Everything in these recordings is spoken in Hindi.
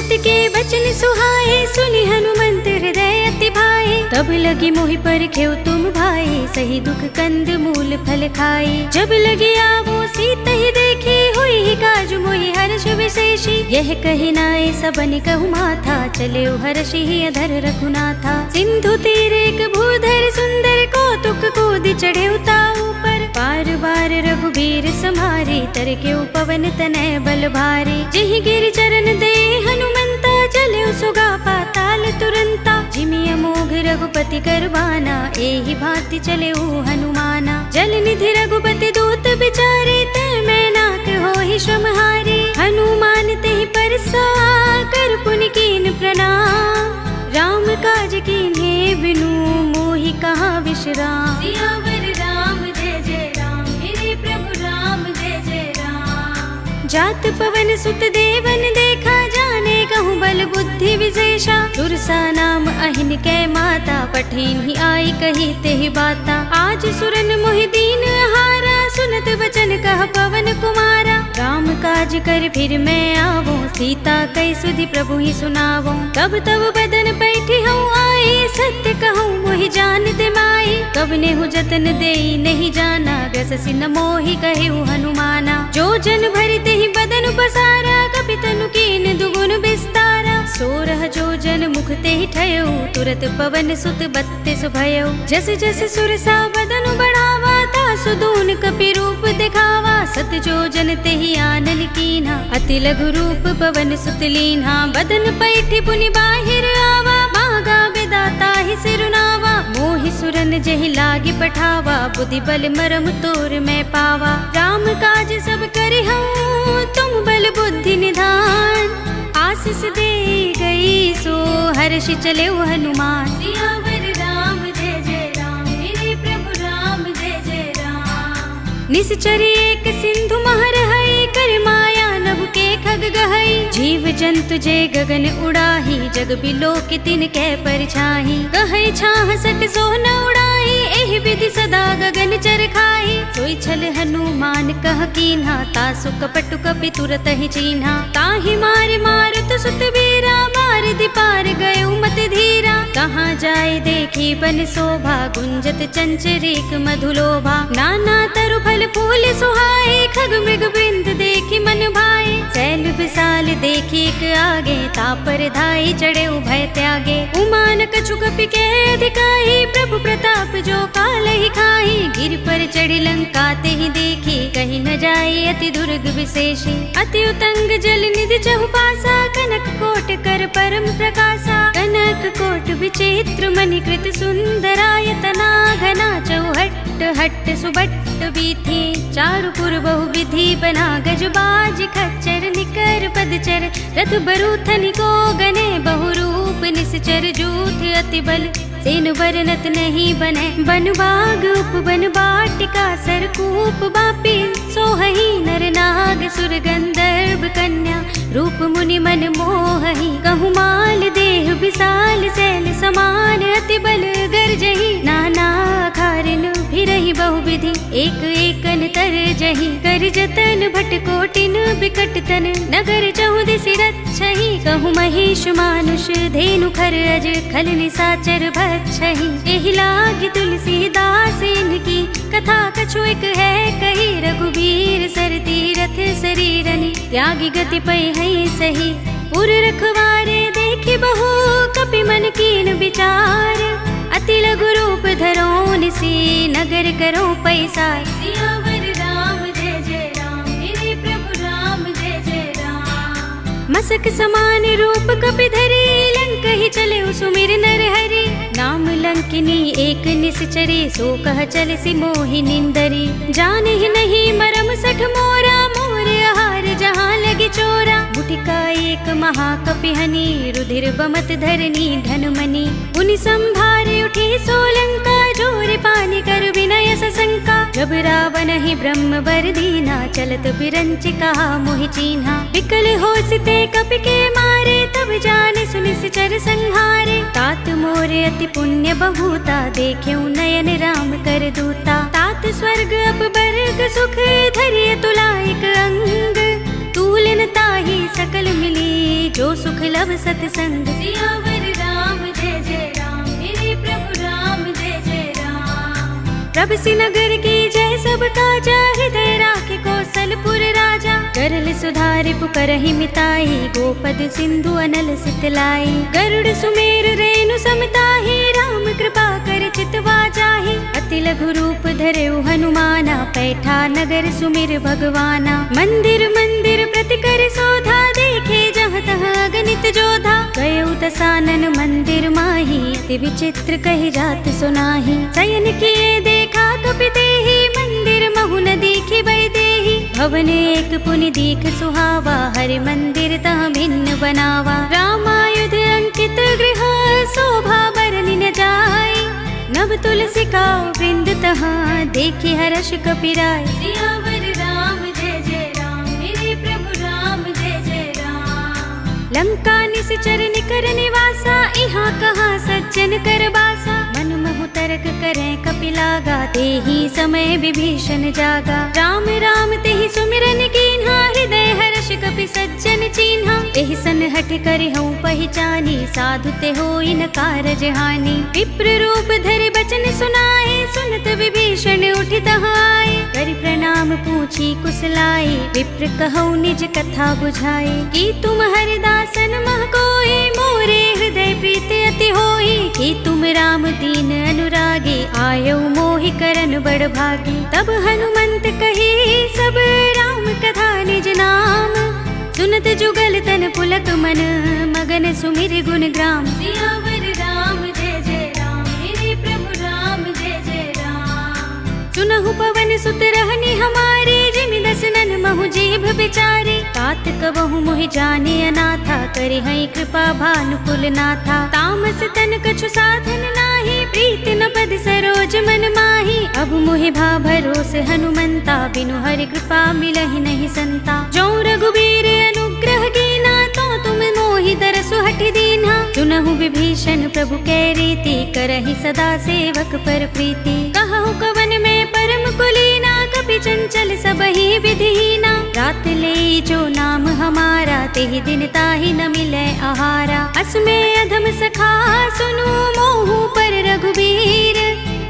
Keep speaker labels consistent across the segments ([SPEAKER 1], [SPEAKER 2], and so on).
[SPEAKER 1] सुत के बचन सुहाए, सुनि हनुमंत हृदय अति भाए। तब लगी मोहि पर खेव तुम भाई, सही दुख कंद मूल फल खाई। जब लगी आवो सीत ही देखी, हुई ही काज मोहि हर्ष विशेषी। यह कही नाय सबन कहु माथा, चले हर्षि ही अधर रघुनाथा। सिंधु तीर एक भूधर सुंदर, कौतुक कूदि चढ़े ताऊ पर। बार बार रघुबीर समारे, तर के पवन तनय बल भारी। जिहि गिर चरण दे हनुमंता, चले सुगा पाताल तुरंता। जिमि अमोघ रघुपति करवाना, एहि भांति चले हनुमाना। जल निधि रघुपति दूत बिचारे, तै मैं नाथ होहि श्रमहारी। हनुमान तेहि परसा, कर पुनि कीन प्रणाम। राम काज कीन्हे बिनु, मोहि कहाँ विश्राम। सियावर राम जय जय राम, मेरे प्रभु राम जय जय राम। जात पवन सुत देवन देखा, जाने कहूँ बल बुद्धि विशेषा। सुरसा नाम अहिन कै माता, पठिन ही आई कही तेहि बाता। आज सुरन मोहि दीन हारा, सुनत बचन कह पवन कुमारा। राम काज कर फिर मैं आवो, सीता कई सुधि प्रभु ही सुनावो। तब तब बदन बैठी हूँ आई, सत्य कहूँ मोहि जानते माई। कब नेहु जतन देई नहीं जाना, ग्रससि न मोहि कहु हनुमाना। जो जन भरि तेहि बदन पसारा, कपि तनु कीन दुगुन विस्तारा। सोरह जो जन मुख तेहि ठयउ, तुरत पवन सुत 32 भयउ। जस जस सुरसा बदन बढ़ावा, तासु दून कपि रूप दिखावा। सत जो जन तेहि आनन कीन्हा, अति लघु रूप पवन सुत लीन्हा। बदन पैठी पुनि बाहिर आवा, मागा विदाता ही सिरुनावा। मोहि सुरन जहि लागी पठावा, बुद्धि बल मरम तोर मैं पावा। राम काज सब करिहउँ, तुम बल बुद्धि निधान। आशीष दे गई सो, हर्षि चले हनुमान। सियावर राम जय जय राम, मेरे प्रभु राम जय जय राम। निश्चरी एक सिंधु महर हई, कर माया नभ के खग गहई। जीव जंतु जे गगन उड़ाही, जग बिलो के तिन कै परछाही। कहै छाह सक सो न उड़ाही, एहि विधि सदा गगन चर खाही। सोई छल हनुमान कह कीन्हा, तासु कपटु कपि तुरत ही चीन्हा। ताहि मारे मारुत सुत वीरा, मार दिपार गयो मत धीरा। कहाँ जाए देखी बन शोभा, गुंजत चंचरीक मधुलोभा। नाना तरु फल फूल सुहाए, खग मृग बिंद देखी मन भाए। शैल विशाल देखी एक आगे, तापर धाई चढ़े भय त्यागे। उमान कछु कपि के अधिकाई, प्रभु प्रताप जो काल ही खाई। गिर पर चढ़ी लंका तेहि देखी, कहीं न जाए अति दुर्ग विशेषी। अति उतंग जल निधि चहुपासा, कनक कोट कर परम प्रकाशा। कनक कोट विचित्र मणिकृत सुंदरायतना, घना चौहट हट्ट सुबट्ट बीथी। चारुपुर बहु विधि बना, गजबाज खच्चर निकर पदचर। रथ बरूथन को गने, बहु रूप निश्चर जूथ अति बल। सेन वर्णत नहीं बने, बन बाग उपवन बाटिका। सरकूप बापी सोहही, नर नाग सुर गंधर्व कन्या। रूप मुनि मन मोहही, कहु माल देह विशाल। शैल समान अति बल गर्जही, नाना खारिन फिरहि बहुविधि। एक एकन तर जही, कर जतन भट कोटिन बिकट तन। नगर चहुदिसि रक्षहि, कहु महिष मानुष धेनु खर अज। खल निसाचर भक्षहि, एहि लागी तुलसीदास इनकी। कथा कछु एक है कही, रघुबीर सर तीरथ शरीरनि। त्यागी गति पै हई सही, पुर रखवारे देखि बहु। कपि मन कीन विचार, अति लघु रूप धरो निसी। नगर करो पैसार। सियावर राम जय जय राम, मेरे प्रभु राम जय जय राम। मसक समान रूप कपि धरी, लंक ही चले सुमिर नर हरि। नाम लंकिनी एक निश्चरी, सो कह चल सी मोहि निंदरी। जान ही नहीं मरम सठ मोरा, मोर आहार जहाँ लगी चोरा। बुटिका एक महाकपिहनी, रुधिर बमत धरनी धनुमनी। उनि संभारे उठी सोलंका, जोर पानी कर विनय सशंका। जब रावण ही ब्रह्म वर दीना, चलत बिरंच कहा मोहि चीन्हा। विकल हो सिते कपि के मारे, तब जाने सुनिश्चर संहारे। तात मोरे अति पुण्य बहुता, देख्यऊ नयन राम कर दूता। तात स्वर्ग अपवर्ग सुख, धरिय तुलाइक अंग। तूलन ताहि सकल मिली, जो सुख तब सतसंग। सियावर राम जय जय राम, मेरे प्रभु राम जय जय राम। प्रभ नगर की जय सब काजा, हृदय राखे कौशलपुर राजा। करल सुधारि पुकरहि मिताहि, गोपद सिंधु अनल सितलाई। गरुड़ सुमेर रेणु समताहि, राम कृपा कर चितवा जाहि। अति लघु रूप धरेउ हनुमाना, पैठा नगर सुमिर भगवाना। मंदिर मंदिर प्रति कर शोधा, देखे जहाँ तहाँ अगणित जोधा। गयउ दसानन मंदिर माही, अति विचित्र कही जात सुनाही। शयन किए देखा कपितेहि, मंदिर महु न दीखि वैदेही। भवन एक पुनि दीख सुहावा, हरि मंदिर तह भिन्न बनावा। रामायुध अंकित गृह, शोभा बरनि न जाय। नव तुलसी का वृंद तहाँ, देखि हर्ष कपिराय। सियावर राम जय जय राम, मेरे प्रभु राम जय जय राम। लंका निश्चर निकर निवासा, इहाँ कहाँ सज्जन कर बासा। मन महु तर्क करें कपिलागा, तेहि समय विभीषण जागा। राम राम तेहि सुमिरन कीन्हा, हृदय हर्ष कपि सज्जन चीन्हा। एहि सन हठ करि हऊँ पहिचानी, साधु ते होई न कारज हानि। विप्र रूप धरि बचन सुनाए, सुनत विभीषण उठि तहाँ आए। करि प्रणाम पूछी कुशलाए, विप्र कहऊ निज कथा बुझाए। कि तुम हरिदासन मह कोई, मोरे हृदय प्रीति अति होई। कि तुम राम दीन अनुरागी, आयऊ मोहि करन बड़ भागी। तब हनुमंत कही सब राम कथा निज नाम। सुनत जुगल तन पुलक मन, मगन सुमिर गुण ग्राम। सियावर राम जय जय राम, मेरे प्रभु राम जय जय राम। सुनहु पवन सुत रहनी हमारी, जिमि दसनन महु जीभ बिचारी। तात कबहु मोहि जाने अनाथा, करि हई कृपा भानुकुल नाथा। तामस तन कछु साधन नाही, प्रीत न पद सरोज मन माही। अब मोहि भा भरोस हनुमंता, बिनु हरि कृपा मिलहि नहीं संता। जो रघुबीर अनुग्रह कीना, तो तुम मोहि दरसु हठि दीन्हा। सुनहु विभीषण प्रभु कै रीति, करहि सदा सेवक पर प्रीति। कहु कवन में परम कुलीना, कपि चंचल सबहि विधिहीना। रात ले जो नाम हमारा, तेहि दिन ताहि न मिलै आहारा। अस्मे अधम सखा सुनु, मोहु पर रघुबीर।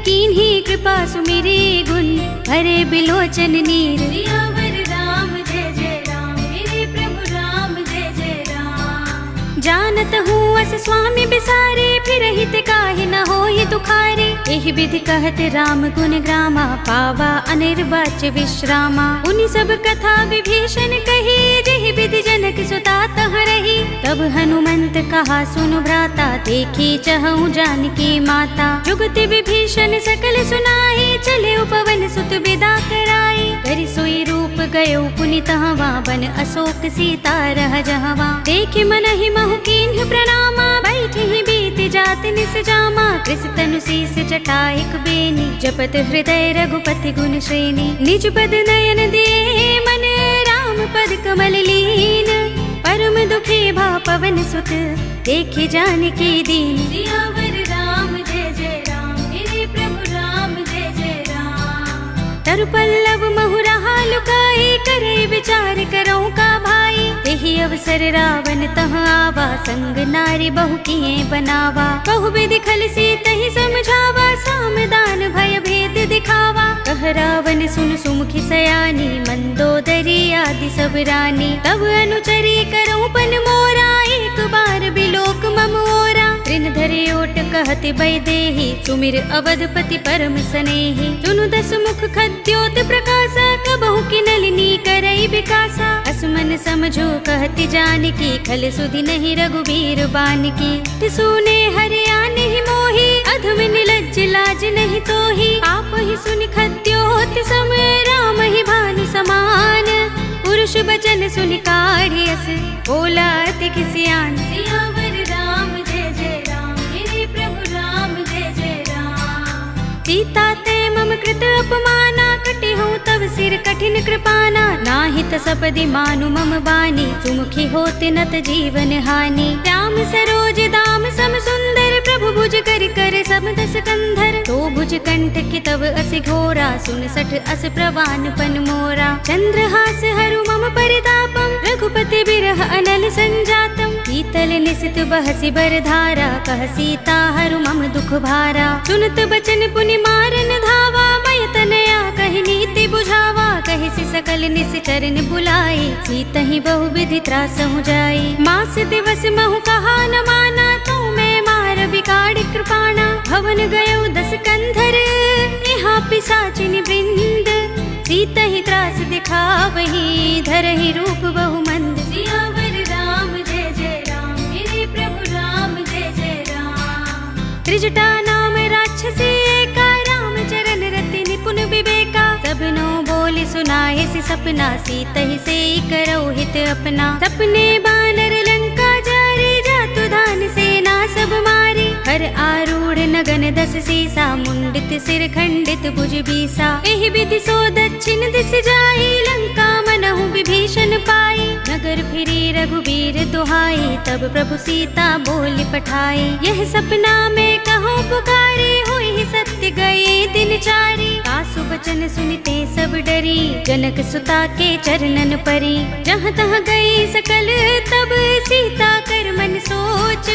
[SPEAKER 1] कीन्ही कृपा सुमिरी गुण, भरे बिलोचन नीर। सियावर राम जय जय राम, मेरे प्रभु राम जय जय राम। जानत हूँ अस स्वामी बिसारे, फिर हित काहि न होहि दुखारे। एहि विधि कहत राम गुण ग्रामा, पावा अनिर्वाच्य विश्रामा। उनि सब कथा विभीषण कही, जेहि विधि जनक सुता तह रही। तब हनुमंत कहा सुनु भ्राता, देखी चहु जानकी माता। जुगति विभीषण सकल सुनाई, चले पवन सुत विदा कराई। करि सोई रूप गयो पुनि तहवा, बन अशोक सीता रह जहवा। देखि मनहि महु कीन्ह प्रणामा, बैठि बीत जात निस जामा। कृष तनु शीस जटाइक बेनी, जपत हृदय रघुपति गुण श्रेणी। निज पद नयन दिए मन, राम पद कमल लीन। परम दुखी भा पवन सुत, देखि जानकी दीन। सियावर राम जय जय राम, मेरे प्रभु राम जय जय राम। तरु पल्लव महु रहा लुकाई, करे विचार करऊँ का भाई। तेहि अवसर रावण तह आवा, संग नारी बहु किए बनावा। बहु विधि खल सीतहि समझावा, सामदान भय भेद दिखावा। कह रावण सुन सुमुखी सयानी, मंदोदरी आदि सब रानी। तब अनुचरी करऊँ पन मोरा, एक बार बिलोक मम ओरा। तृण धरे ओट कहति वैदेही, सुमिर अवधपति परम सनेही। तुनु दस मुख खद्योत प्रकाशा, कबहु की नलिनी करई विकासा। असमन समझो कहति जानकी, खल सुधि नहीं रघुबीर बानकी। सुने हरियाणि मोहि, अधम निलज्ज लाज नहीं तोहि। आप ही सुनि खद्योत सम, राम ही भानु समान। पुरुष बचन सुनि काढ़ि अस, बोला अति किसियान। सियावर राम जय जय राम, मेरे प्रभु राम जय जय राम। सीता ते मम कृत अपमाना, कटि हूँ तब सिर कठिन कृपाना। नाहित सपदि मानु मम बानी, सुमुखी होत नत जीवन हानि। राम सरोज दाम सम सुंदर, प्रभु भुज कर समदस कंधर। तो भुज कंठ की तब अस घोरा, 69 अस प्रवान पन मोरा। चंद्रहास हरु मम परितापम, रघुपति बिरह अनल संजातम। शीतल निशित बहसि बरधारा, कह सीता हरु मम दुख भारा। सुनत बचन पुनि मारन धावा, मय तनया कहि नीति बुझावा। कहि सि सकल निश्चरन बुलाई, सीतहि बहु विधि त्रासहु जाई। मास दिवस महु कहा न माना, तो मैं मार बिगाड़ कृपाणा। भवन गयो 10 कंधर, यहाँ पिशाचिनि वृंद। सीतहि त्रास दिखावही, धरहि रूप बहु मंद। सियावर राम जय जय राम, मेरे प्रभु राम जय जय राम। त्रिजटा नाम राक्षसी एका, राम चरण रति निपुण विवेका। सबनो बोल सुनाए सि सपना, सीतहि से करौ हित अपना। सपने बानर लंका जारी, जातु धान सेना सब मारी। हर आरूढ़ नगन 10 सीसा, मुंडित सिर खंडित भुज बीसा। एहि विधि सो दक्षिण दिस जाई, लंका मनहु विभीषण पाई। नगर फिरी रघुबीर दुहाई, तब प्रभु सीता बोली पठाई। यह सपना में कहो पुकारी, होई सत्य गए दिन चारी। सासु बचन सुनते सब डरी, जनक सुता के चरणन परी। जहाँ तहाँ गई सकल तब, सीता कर मन सोच।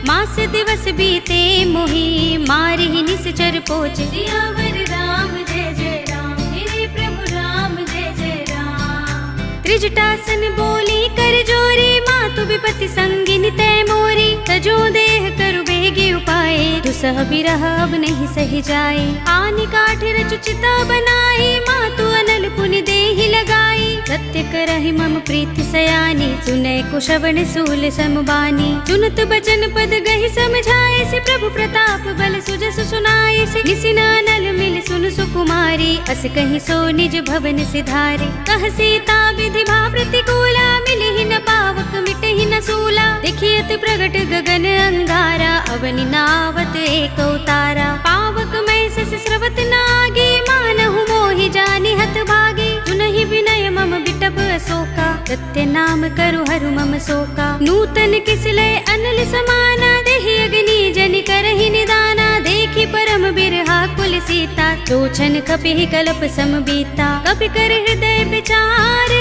[SPEAKER 1] मास दिवस बीते मोही, मारि निश्चर पोच। सियावर राम जय जय राम, मेरे प्रभु राम जय जय राम। त्रिजटासन बोली कर जोरी, मातु विपति संगिनी तै मोरी। तजो देह करु बेगी उपाय, दुसह बिरह अब नहीं सही जाए। आनि काठ रचु चिता बनाई, मातु अनल पुनि देहि लगाई। सत्य करहि मम प्रीति सयानी, सुनै कुशवन सूल समबानी। सुनत बचन पद गहि समझाए, से प्रभु प्रताप बल सुजस सुनाए। से निसिना नल मिल सुन सुकुमारी, अस कहि सो निज भवन सिधारे। कह सीता विधि भा प्रतिकूला, मिलहि न पावक मिटहि न सूला। देखियत प्रगट गगन अंगारा, अवनि नावत एक उतारा। पावक मैं सस स्रवत नागी, मानहु मोहि जानि हत भागी। सुनहि विनय मम बिटप अशोका, सत्य नाम करु हरु मम शोका। नूतन किसलय अनल समाना, देहि अग्नि जनि करहि निदाना। देखि परम बिरहा कुल सीता, लोचन कपिहि कलप सम बीता। कपि कर हृदय विचार,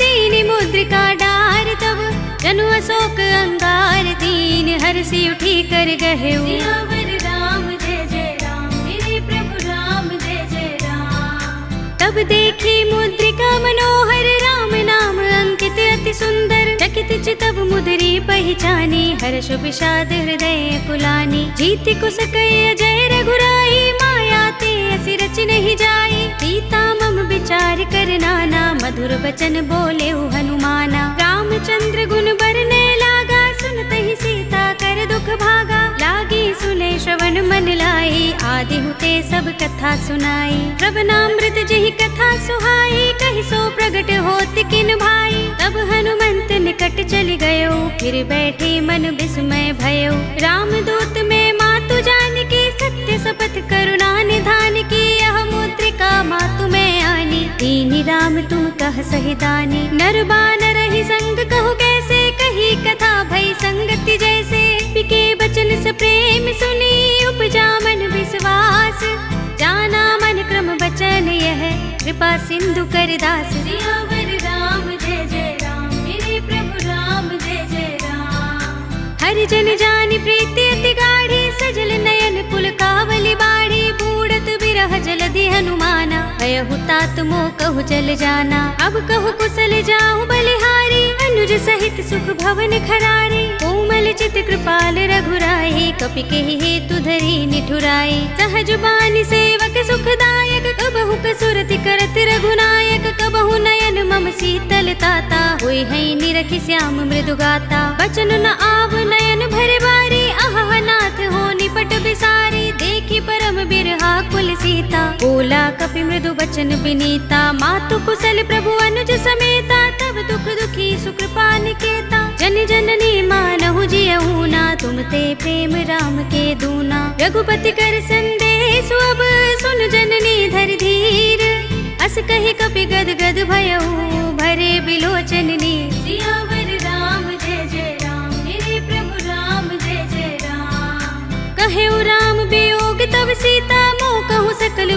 [SPEAKER 1] दीन मुद्रिका डार। तब जनु अशोक अंगार, दीन हरषि उठी कर गहेउ। सियावर राम जय जय राम, मेरे प्रभु राम जय जय राम। तब देखी मुद्रिका मनोहर, राम नाम अंकित अति सुंदर। चकित चितव मुदरी पहिचानी, हर्ष विषाद हृदय कुलानी। जीति कुस कय जय रघुराई, माया ते असि रच नहीं जाई। सीता मम विचार कर नाना, मधुर वचन बोले हनुमाना। रामचंद्र गुण बरने लागा, सुनतहि सीता कर दुख भागा। लागी सुने श्रवण मन लाई, आदि हुते सब कथा सुनाई। श्रवणामृत जहि कथा सुहाई, कहि सो प्रगट होत किन भाई। तब हनुमंत निकट चल गयो, फिर बैठे मन विस्मय भयो। राम दूत में मातु जानकी, सत्य शपथ करुणा निधान की। यह मुद्रिका मातु में आनी, दीनि राम तुम कह सही दानी। नर बानर ही संग कहु कैसे, कही कथा भई संगति जैसे। पिके बचन स प्रेम सुनी, उपजा मन विश्वास। जाना मन क्रम बचन यह, कृपा सिंधु कर दास। सियावर राम जय जय राम, मेरे प्रभु राम जय जय राम। हरि जन जानि प्रीति अति गाढ़ी, सजल नयन पुलकावली बाढ़ी। बूढ़त बिरह जलधि हनुमाना, भयहु तात मोह कहु चल जाना। अब कहु कुशल जाहु बलिहारी, अनुज सहित सुख भवन खरारी। कोमल चित कृपाल रघुराई, कपि केहि हेतु धरि निठुराई। सहज बानी सेवक सुखदायक, कबहु कसुरति करत रघुनायक। कबहु नयन मम शीतल ताता, होय है निरखि श्याम मृदु गाता। बचन न आव नयन भर बारी, अहह नाथ हो निपट बिसारी। देखि परम बिरहा कुल सीता, बोला कपि मृदु बचन विनीता। मातु कुशल प्रभु अनुज समेता, तब दुख दुखी सुकृपा निकेता। जन जननी मानहु जियहु ना, तुम ते प्रेम राम के दूना। रघुपति कर संदेश अब, सुन जननी धर धीर। अस कहि कपि गद गद भयहु, भरे बिलोचन नीर। सियावर राम जय जय राम, मेरे प्रभु राम जय जय राम।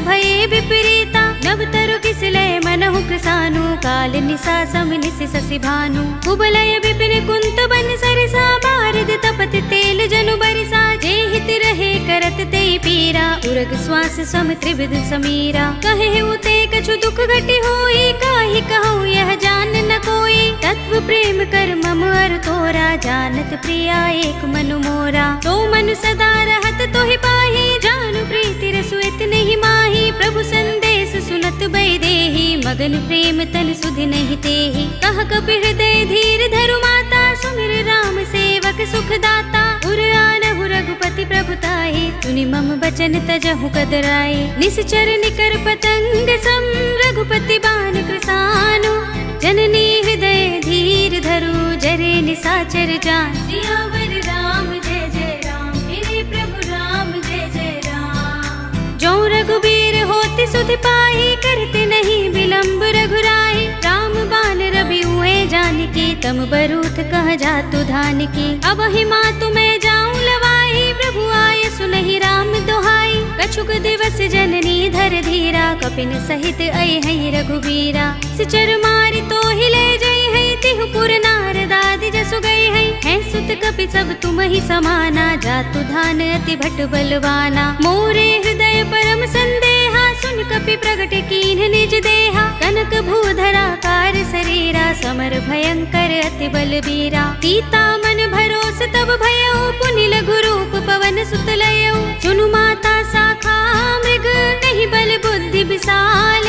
[SPEAKER 1] भये विपरीता नव तरु किसले मनहु कृसानु काल निसा सम निसि ससि भानु कुबलय विपिन कुंत बन सरिसा बारद तपत तेल जनु बरिसा जे हित रहे करत ते पीरा उरग श्वास सम त्रिविध समीरा कहे उते कछु दुख घटी होई काहि कहूँ यह जान न कोई तत्व प्रेम कर मम अर तोरा जानत प्रिया एक मनु मोरा तो मनु सदा रहत तो ही पाही जानु प्रीति रसुइत नहीं माही प्रभु संदेश सुनत बै देही मगन प्रेम तन सुधि नहीं तेही कह कपि हृदय धीर धरु माता सुमिर राम सेवक सुख दाता उर आनहु रघुपति प्रभुताहि सुनि मम बचन तजहु कदराए निश्चर निकर पतंग सम रघुपति बान कृसानु जननी हृदय धीर धरु जरे निसाचर जान सियावर राम जय जय राम मेरे प्रभु राम जय जय राम जो रघुबीर होति सुधि पाही करते नहीं विलंब रघुराई राम बान रवि हुए जानकी तम बरूथ कह जातु धान की अब ही मातु मैं जाऊं लवाई प्रभु आय सुनहि राम दोहाई कछुक दिवस जननी धर धीरा कपिन सहित अय है रघुबीरा सिचर मारि तो ही ले जई है तिहु पुर नारदादि जसु गई है सुत कपि सब तुम ही समाना जातु धान अति भट बलवाना मोरे हृदय परम संदेहा सुन कपि प्रगट कीन्ह निज देहा कनक भूधरा कार शरीरा समर भयंकर अति बलबीरा सीता मन भरोस तब भयो पुनि लघु रूप पवन सुत लयो सुनु माता साखा मृग नहीं बल बुद्धि विशाल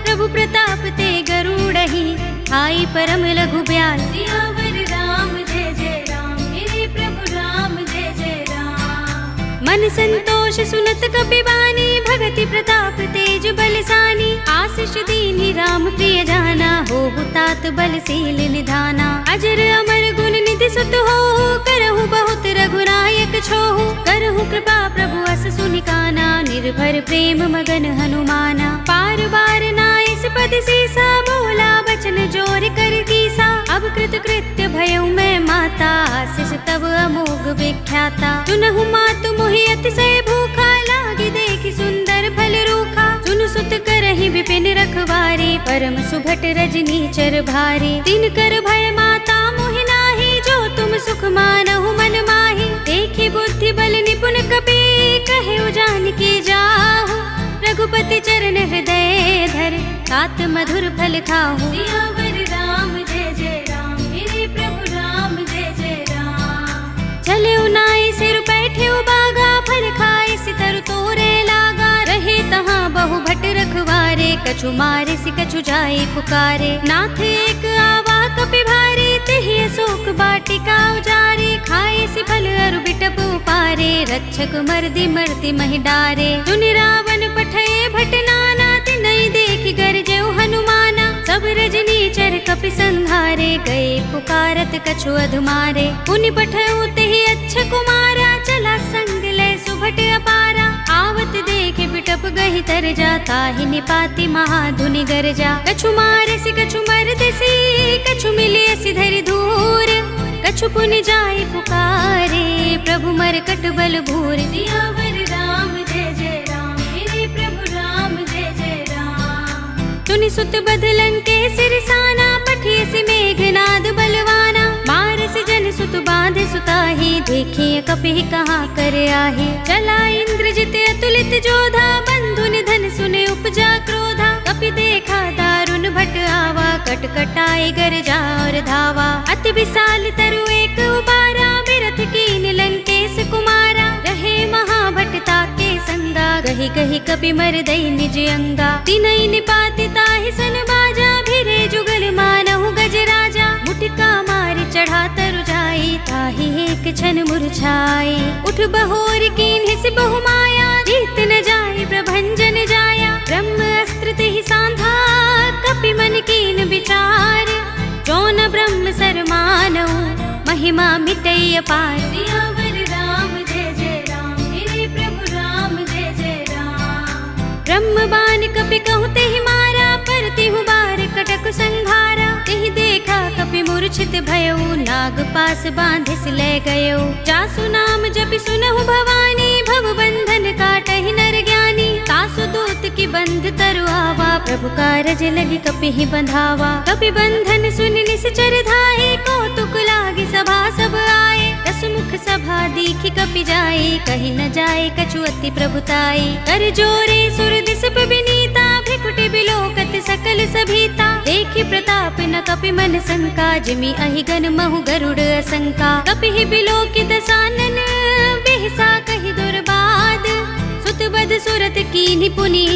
[SPEAKER 1] प्रभु प्रताप ते गरुड़हि आई परम लघु ब्याल सियावर राम जय जय राम मेरे प्रभु राम जय जय राम मन संतोष सुनत कपि बानी भगति प्रताप तेज बलसानी आशीष दीनी राम प्रिय जाना हो तात बलशील निधाना अजर अमर गुण निधि सुत हो करहु बहुत रघुनायक छोहु करहु कृपा प्रभु अस सुनिकाना निर्भर प्रेम मगन हनुमाना पार बार नाइस पद सीसा बोला बचन जोर कर कीसा अब कृत कृत्य भयउ मैं माता आशीष तब अमोघ विख्याता सुनहु मातु मोहि अतिशय भूखा लागी देखि सुंदर फल रूखा सुन सुत करहि विपिन रखवारे परम सुभट रजनी चर भारे दिन कर भय माता मोहि नाही जो तुम सुख मानहु मन माही देखि बुद्धि बल निपुण कपि कहे जानकी जाहु रघुपति चरण हृदय धर तात मधुर फल खाहु सियावर राम जय जय राम मेरे प्रभु राम जय जय राम चले उनाई सिर बैठे बागा फल खाए सितर तोरे लागा रहे तहाँ बहु भट रखवारे कछु मारे सि कछु जाए पुकारे नाथ एक आवा कपि भारे तेहि अशोक बाटिका उजारे खाए सि फल अरु बिटप उपारे रक्षक मर्दि मर्ति महि डारे सुनि रावण पठये भट नाना तिनहि देखि गरजेउ हनुमाना सब रजनी चर कपि संहारे गए पुकारत कछु अधमारे पुनि पठयउ तेहि अच्छ कुमारा चला संग ले सुभट अपारा आवत देखे बिटप गहि तर जाता ही निपाति महाधुनि गरजा कछु मारे सि कछु मर्द सी कछु मिले सि धरि धूर कछु पुनि जाय पुकारे प्रभु मरकट बल भूर सियावर राम जय जय राम मेरे प्रभु राम जय जय राम सुनि सुत बदलन के सिरसाना पठिए सि मेघनाद बलवाना मारस जन सुत बांध सुताही देखिए कपि कहाँ कर आहे चला इंद्रजित अतुलित जोधा बंधु निधन सुने उपजा क्रोधा कपि देखा दारुण भट आवा कटकटाई गरजा और धावा अति विशाल तरु एक उबारा बिरथ कीन लंकेश कुमारा रहे महाभट ताके संगा गहि गहि कपि मर दई निज अंगा तिनहि निपाति ताहि सन बाजा भिरे जुगल मानहु गज राजा मुटिका मारि चढ़ा तरु जाई ताहि एक क्षण मुरझाई उठ बहोर कीन्हि सि बहु माया जीत न जाय प्रभंजन जाया ब्रह्म अस्त्र तिहि सांधा कपि मन कीन विचार जो न ब्रह्म सर मानहु महिमा मिटई अपार सियावर राम जय जय राम मेरे प्रभु राम जय जय राम ब्रह्म बाण कपि कहु तेहि मारा पर तिहु बार कटक संघारा तेहि देखा कपि मूर्छित भयउ नाग पास बांधिस ले गयो जासु नाम जपि सुनहु भवानी भव बंधन काटहि नर ज्ञानी तासु दूत की बंध तरु आवा, प्रभु कारज लगी कपि ही बंधावा। कपि बंधन सुन निश्चर धाये, कौतुक लागी सभा सब आए। दस मुख सभा दीखि कपि जाए, कहीं न जाए कछु अति प्रभुताई। कर जोरे सुर दिस विनीता, भ्रिकुटि बिलोकत सकल सभीता। देखि प्रताप न कपि मन शंका, जिमि अहिगन महु गरुड़ असंका। कपि ही बिलोकित सानन, बिहसा कहि दुर्बाद। सुत बद सुरत कीन्हि पुनि,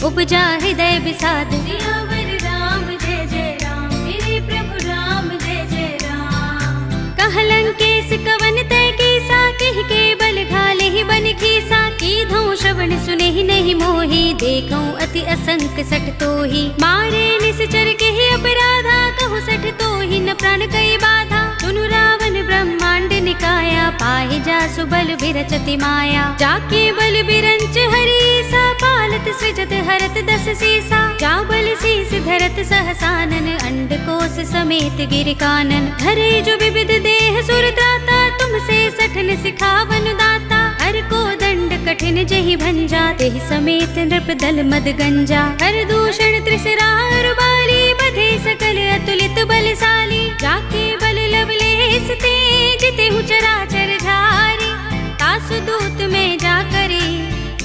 [SPEAKER 1] उपजा हृदय विषाद। सियावर राम जय जय राम, मेरे प्रभु राम जय जय राम। कहलंकेश कवन तय कीसा, कहि के बल घाले ही बन खीसा। कीधौ श्रवण सुने ही नहीं मोही, देखौ अति असंक सठ तोही। मारे निश्चर के ही अपराधा, कहु सठ तोही न प्राण कई बाधा। सुनु रावण ब्रह्मांड निकाया, पाहि जासु बल विरचति माया। जाके बल बिरंच हरीसा, पालत सृजत हरत दस सीसा। जा बल शीस धरत सहसानन, अंडकोश समेत गिर कानन। धरे जो विविध देह सुर त्राता, तुमसे सठन सिखावन दाता। हर को दंड कठिन जहि भंजा, तेहि समेत नृप दल मद गंजा। हर दूषण त्रिसरार बाली, बधे सकल अतुलित बलशाली। जाके बल लवलेस ते, जितेहु चराचर झारी। तासु दूत में जा करे,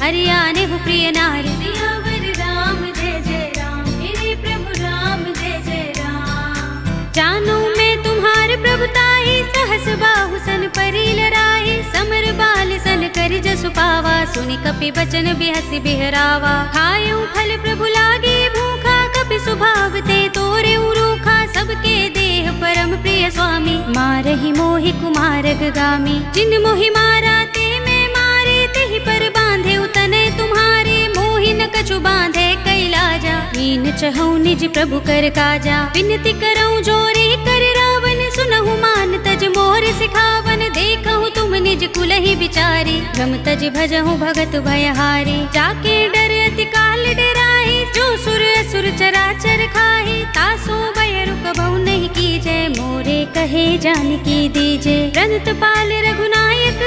[SPEAKER 1] हरियाने हु प्रिय नारी। सियावर राम जय जय राम, मेरे प्रभु राम जय जय राम। जानो मैं तुम्हार प्रभुताई, सहस बाहु सन परी लराई। समर बाल सन कर जसु पावा, सुनि कपि बचन बिहसि बिहरावा। खायउ फल प्रभु लागे भूखा, कपि स्वभाव ते तोरे रूखा। सबके देह परम प्रिय स्वामी, मारहि मोहि कुमारग गामी। जिन मोहि मारा ते मैं मारे, तेहि पर बांधे उतने तुम्हारे। मोहि न कछु बांधे कैलाजा, कीन चहु निज प्रभु कर काजा। विनती करऊं जोरे कर रावण, सुनहु मान तज मोर सिखावन। देखहु तुम निज कुल ही विचारी, भ्रम तज भजहु भगत भयहारी। जाके डर अति काल डराहि, जो सुर असुर चराचर खाहि। तासो भय रुकबहु नहीं कीजै, मोरे कहे जानकी दीजे। रंत पाल रघुनायक,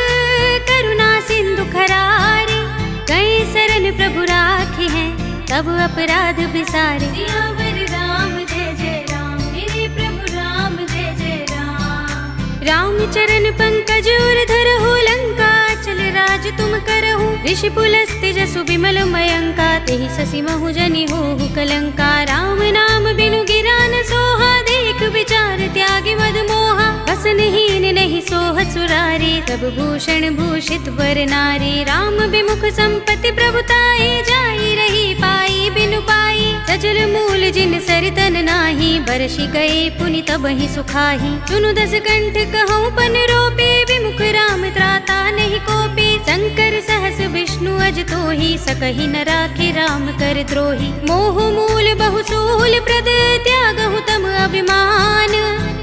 [SPEAKER 1] करुणा सिंधु खरारे। गए शरण प्रभु राखी हैं, तब अपराध बिसारे। सियावर राम जय जय राम, मेरे प्रभु राम जय जय राम। राम चरण पंकज उर धरहु, लंका चल राज तुम करहु। ऋषि पुलस्त्य जसु विमल मयंका, तेहि शशि महु जनि होहु कलंका। राम नाम बिनु गिरा न सोहा, देख विचार त्यागी मद मोहा। बसनहीन नहीं सोह सुरारी, तब भूषण भूषित वर नारी। राम विमुख संपत्ति प्रभुताई, जाई रही पाई बिनु पाई। सजल मूल जिन सरितन नाही, बरषि गए पुनि तबहि सुखाही। सुनु दस कंठ कहूँ पन रोपे, विमुख राम त्राता नहीं कोपी। शंकर सहस विष्णु अज तोहि, सकहि न राखे राम कर द्रोही। मोह मूल बहु सूल प्रद, त्यागहु तम अभिमान।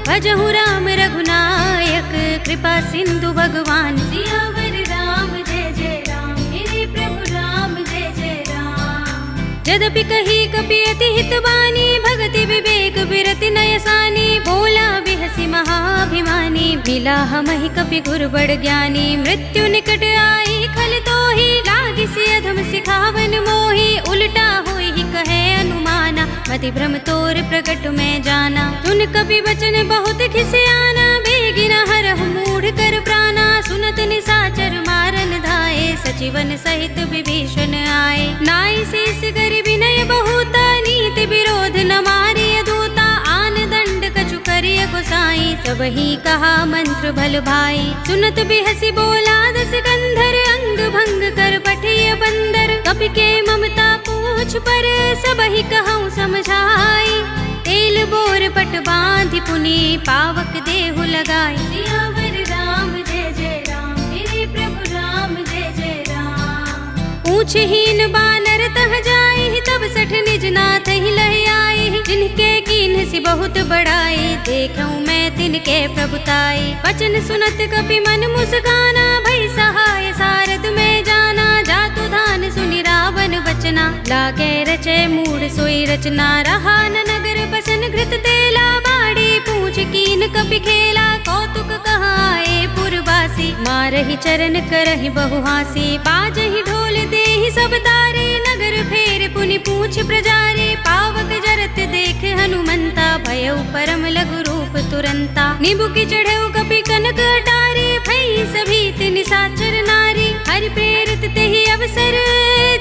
[SPEAKER 1] भजहु राम रघुनायक, कृपा सिंधु भगवान। सियावर राम जय जय राम, मेरे प्रभु राम जय जय राम। यद्यपि कही कपि अति हितवानी, भगति विवेक विरति नयसानी। बोला बिहसि महाभिमानी, मिला हमहि कपि गुर बड़ ज्ञानी। मृत्यु निकट आई खल तोहि, लागी सि अधम सिखावन मोहि। उल्टा होई ही कहे अनुमाना, मति भ्रम तोर प्रकट में जाना। सुन कपि वचन बहुत खिसियाना, बेगिना हरहु मूढ़ कर प्राणा। सुनत निशाचर मारन धाये, सचिवन सहित विभीषण आए। नाई शेष कर विनय बहुता, नीति विरोध न मारे दूता। आन दंड कछु करिय गोसाई, सबहि कहा मंत्र भल भाई। सुनत बिहसि बोला दस कंधर, अंग भंग कर पठिय बंदर। कपि के ममता पूछ पर, सबहि कहूँ समझाई। तेल बोर पट बांधि पुनि, पावक देहु लगाई। सियावर राम जय जय राम, मेरे प्रभु राम जय जय राम। ऊंचहीन बानर तह जाई, तब सठ निज नाथ ही लहि आई। जिनके कीन्ह सि बहुत बड़ाई, देखऊँ मैं तिनके प्रभुताई। वचन सुनत कपि मन मुस्काना, भई सहाय सारद में जाना। जातु धान सुनि रावण बचना, लागे रचे मूढ़ सोई रचना। रहा न नगर बसन घृत तेला, बाड़ी पूछ कीन कपि खेला। कौतुक कहाए पुरवासी, मारहि चरण करहि बहु हासी। बाजहि ढोल देहि सब तारे, नगर फेर पुनि पूछ प्रजारे, पावक जरत देख हनुमंता, भयउ परम लघु रूप तुरंता। निबुकि चढ़ऊ कपि कनक अटारे, भई सभीत निशाचर नारी। हरि प्रेरित तेहि अवसर,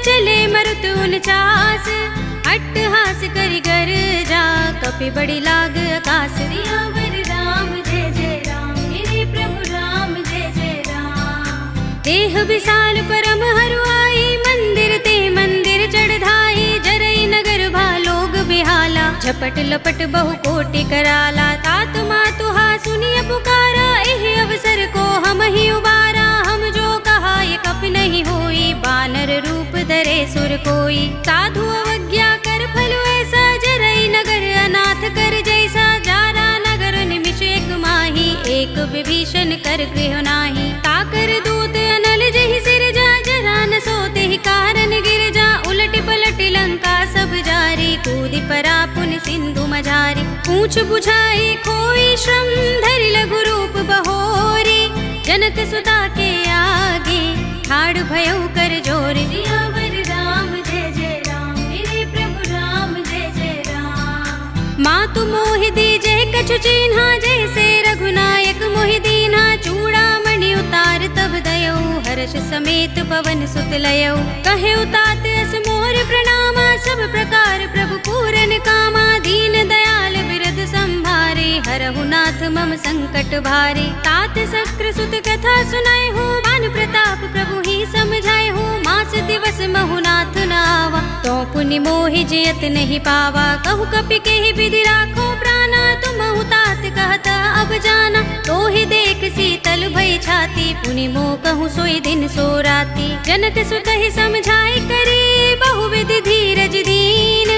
[SPEAKER 1] चले मरुत 49। अट्टहास करि गर्जा, कपि बड़ी लाग आकाश। सियावर राम जय जय राम, मेरे प्रभु राम जय जय राम। देह विशाल परम हरुआई, मंदिर ते मंदिर चढ़धाई। जरई नगर भालोग बिहाला, झपट लपट बहु कोटि कराला। तात मातुहा सुनिय पुकारा, एहि अवसर को हम ही उबारा। हम जो कहा ये कपि नहीं होई, बानर रूप धरे सुर कोई। साधु अवज्ञा कर फल ऐसा, जरई नगर अनाथ कर जैसा। जारा नगर निमिष एक माही, एक विभीषण कर गृह नाही। ताकर दूत अनल जहि सिर जा, जरा न सोते ही कारण गिर जा। उलट पलट लंका सब जारी, कूदि परा पुनि सिंधु मझारी। पूछ बुझाई कोई श्रम, धरि लघु रूप बहोरी। जनक सुता के आगे, ठाड़ भयउ कर जोर। सियावर राम जय जय राम, मेरे प्रभु राम जय जय राम। मातु मोहि दीजे कछु चिन्हा, जैसे रघुनायक मोहि दीन्हा। चूड़ामणि उतार तब दयऊ, हर्ष समेत पवन सुत लयऊ। कहे तात अस मोर प्रणामा, सब प्रकार प्रभु पूरन कामा। दीन दयाल बिरद संभारे, हरहु नाथ मम संकट भारे। तात शक्र सुत कथा सुनाए हो, मान प्रताप प्रभु ही समझाए हो। मास दिवस महु नाथ न आवा, तो पुनि मोहि जियत नहीं पावा। कहु कपि केहि विधि राखो प्राणा, तुमहु तात कहता अब जाना। तो ही देख शीतल भई छाती, पुनि मोह कहूँ सोई दिन सो राती। जनक सुत ही समझाई करी, बहु विधि धीरज दीन।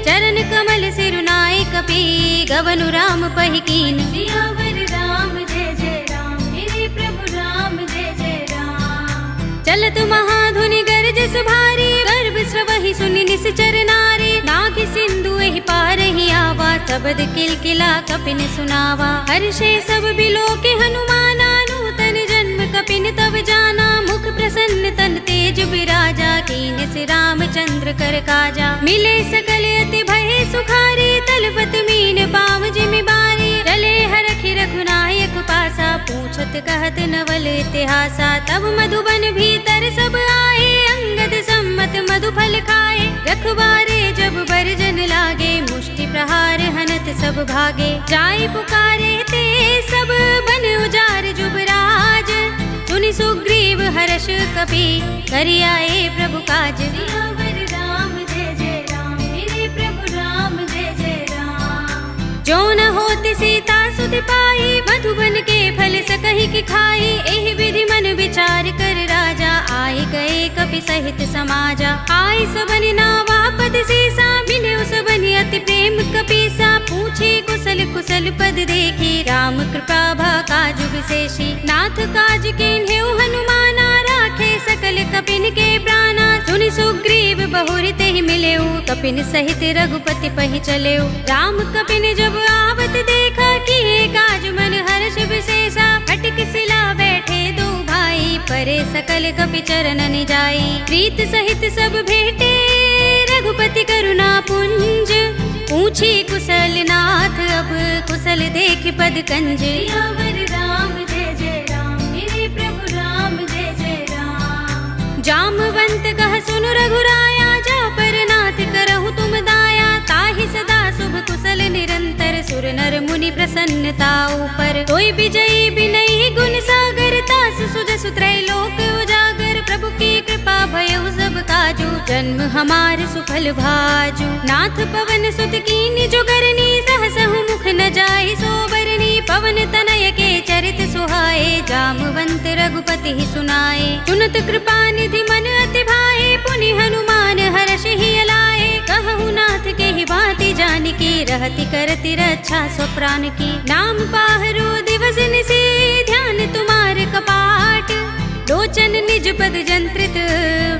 [SPEAKER 1] चरण कमल सिरुनाई कपि, गवनु राम पहि कीन। सियावर राम जय जय राम, मेरे प्रभु राम जय जय राम। चलत महाधुनि गरजस भारी, गर्भ स्रवहि सुनि निश्चर नारी। नागि सिंधु एहि पार ही आवा, शब्द किलकिला कपिन सुनावा। हर्षे सब बिलोके हनुमाना, नूतन जन्म कपिन तब जाना। मुख प्रसन्न तन तेज विराजा, कीन से रामचंद्र कर काजा। मिले सकल अति भय सुखारी, तलपत मीन पाव जिमि बारी। चले हरखि रघुनायक पासा, पूछत कहत नवल इतिहासा। तब मधुबन भीतर सब आए, अंगद सम्मत मधु फल खाए। रखवारे जब बरजन लागे, मुष्टि प्रहार हनत सब भागे। जाय पुकारे ते सब, बन उजार जुबराज। सुनि सुग्रीव हर्ष कपि, करि आए प्रभु काज। सियावर राम जय जय राम, मेरे प्रभु राम जय जय राम। जो न होत सीता सुधि पाई, मधुबन के फल सकहि की खाई। एहि विधि मन विचार कर राजा, आए गए कपि सहित समाजा। आय सबनि नावा पद सीसा, मिले सबनि अति प्रेम कपीसा। पूछे कुशल कुशल पद देखी, राम कृपा भा काज विशेषी। नाथ काज कीन्हेउ हनुमाना, राखे सकल कपिन के प्राणा। सुनि सुग्रीव बहुरि तेहि मिलेउ, कपिन सहित रघुपति पहि चलेउ। राम कपिन जब आवत देखा, किए काज मन हर्ष विशेषा। फटिक सिला बैठे दो भाई, परे सकल कपि चरणन जाई। प्रीत सहित सब भेटे, रघुपति करुणा पुंज। पूछी कुशल नाथ अब, कुशल देख पद कंज। सियावर राम जय जय राम, मेरे प्रभु राम जय जय राम। जामवंत कह सुन रघुराया, जा पर नाथ करहु तुम दाया। ताहि सदा शुभ कुशल निरंतर, सुर नर मुनि प्रसन्नता ऊपर। तोय विजयी बिनहि गुण सागर, तास सुजसु त्रैलोक उजागर। प्रभु की कृपा भयउ सब काजू, जन्म हमार सुफल भाजू। नाथ पवन सुत कीनि जुगरनी, सहसहु मुख न जाय सोबरनी। पवन तनय के चरित सुहाए, जामवंत रघुपति ही सुनाए। सुनत कृपा निधि मन अति भाए, पुनि हनुमान हर्ष ही लाए। कहु नाथ के ही बाति जानकी, रहति करति रक्षा स्वप्रान की। नाम पाहरो दिवस निशि, ध्यान तुम्हार कपाट। लोचन निज पद जंत्रित,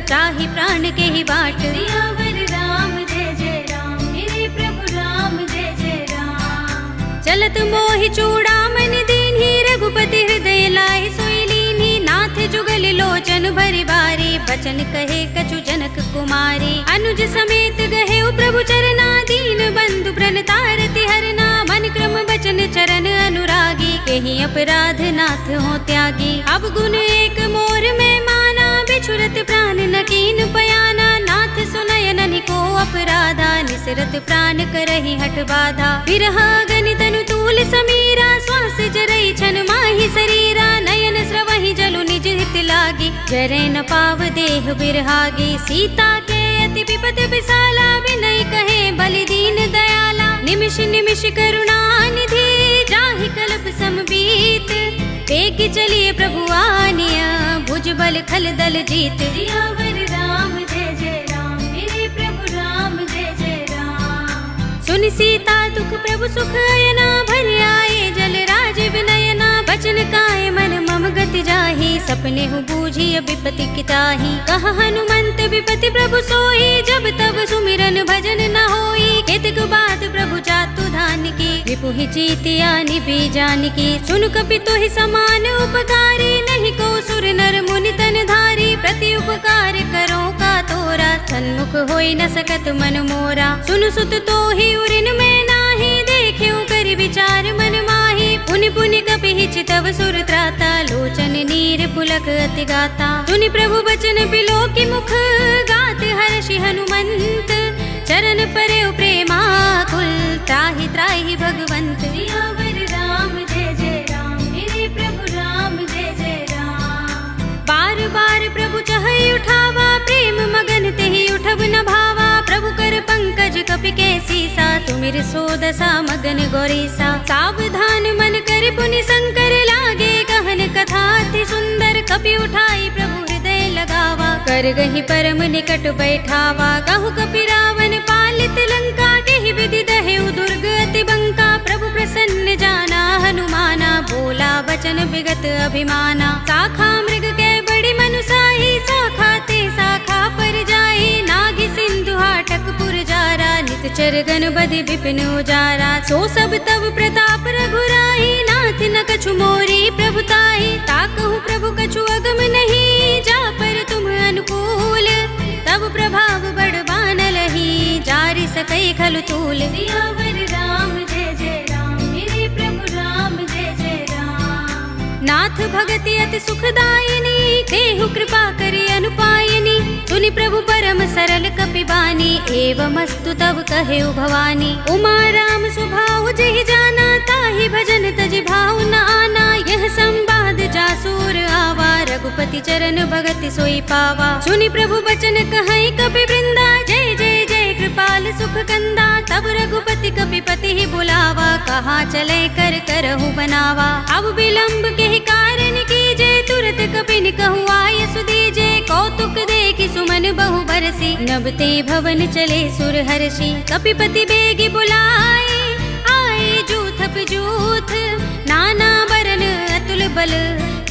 [SPEAKER 1] त्राहि प्राण के ही बाट। सियावर राम जय जय राम, मेरे प्रभु राम जय जय राम। चलत मोहि चूड़ामणि दीन्हि, रघुपति हृदय लाहि सोई लीन्हि। नाथ जुगल लोचन भरि बारी, बचन कहे कछु जनक कुमार। मारे। अनुज समेत गहे प्रभु चरना, दीन बंधु प्रणतारति हरना। मन क्रम बचन चरण अनुरागी, केहि अपराध नाथ हो त्यागी। अब गुण एक मोर में माना, बिछुरत प्राण न कीन पयाना। नाथ सुनयन निको अपराधा, निसरत प्राण करहि हठ बाधा। विरह गनि तनु तूल समीरा, श्वास जरई छन माहि शरीरा। नयन स्रवहि जलु निज हित लागी, जरै न पाव देह बिरहागी। सीता के अति विपद विसाला, विनय कहे बलि दीन दयाला। निमिष निमिष करुणा निधि, जाहि कल्प समबीत। वेग चलिए प्रभु आनिया, भुज बल खल दल जीत। सियावर राम जय जय राम, मेरे प्रभु राम जय जय राम। सुनि सीता दुख प्रभु सुख अयना, भर आए जल राज विनयना। बचन काय मन मम गति जाहि, सपने हूँ बूझी विपति किताहि। कहा हनुमंत विपति प्रभु सोई, जब तब सुमिरन भजन न होई। केतक बात प्रभु जातु धान की, विपुहि जीतिया निबी जानकी। सुन कपि तोहि समान उपकारी, नहीं को सुर नर मुनि तन धारी। प्रति उपकार करो का तोरा, सन्मुख होई न सकत मन मोरा। सुन सुत तोहि उरिन में नाही, देख्यो करि विचार मन माही। पुनि पुनि कपि हिचितव सुर त्राता, लोचन नीर पुलक अति गाता। सुनि प्रभु बचन बिलोकि मुख, गात हर्षि हनुमंत। चरण परे प्रेमाकुल, त्राहि त्राहि भगवंत। सियावर राम जय जय राम, मेरे प्रभु राम जय जय राम। बार बार प्रभु चहई उठावा, प्रेम मगन तेहि उठब न भावा। प्रभु कर पंकज कपि के सीसा, तुमिर सो दशा मगन गौरीसा। सावधान मन कर पुनि शंकर, लागे गहन कथा अति सुंदर। कपि उठाई प्रभु हृदय लगावा, कर गहि परम निकट बैठावा। कहु कपि रावण पालित लंका, केहि विधि दहेउ दुर्ग अति बंका। प्रभु प्रसन्न जाना हनुमाना, बोला बचन विगत अभिमाना। शाखा मृग के बड़ी मनुसाही, शाखा ते शाखा पर जाई। नागि सिंधु हाटक पुर जारा, नित चरगन बधि विपिन उजारा। सो सब तब प्रताप रघुराई, नाथ न कछु मोरी प्रभुताई। ताकहु प्रभु कछु अगम नहीं, जा पर तुम अनुकूल। तब प्रभाव बड़ बानलहि, जारि सकई खलु तूल। सियावर राम जय जय राम, मेरे प्रभु राम जय जय राम। नाथ भगति अति सुखदायिनी, देहु कृपा करि अनुपायिनी। सुनि प्रभु परम सरल कपि बानी, एवमस्तु तब कहेउ भवानी। उमा राम सुभाउ जेहि जाना, ताहि भजन तजि भाउ न आना। यह संवाद जासूर आवा, रघुपति चरण भगति सोई पावा। सुनि प्रभु बचन कहई कपि वृंदा, जय जय जय कृपाल सुख कंदा। तब रघुपति कपि पति ही बुलावा, कहाँ चले कर करहु बनावा। अब विलंब के कारण कीजे, तुरत कपिन कहु आय सुदीजे। कौतुक देखि सुमन बहु बरसी, नबते भवन चले सुर हर्षि। कपिपति बेगी बुलाए, आए जूथप जूथ। नाना बरन अतुल बल,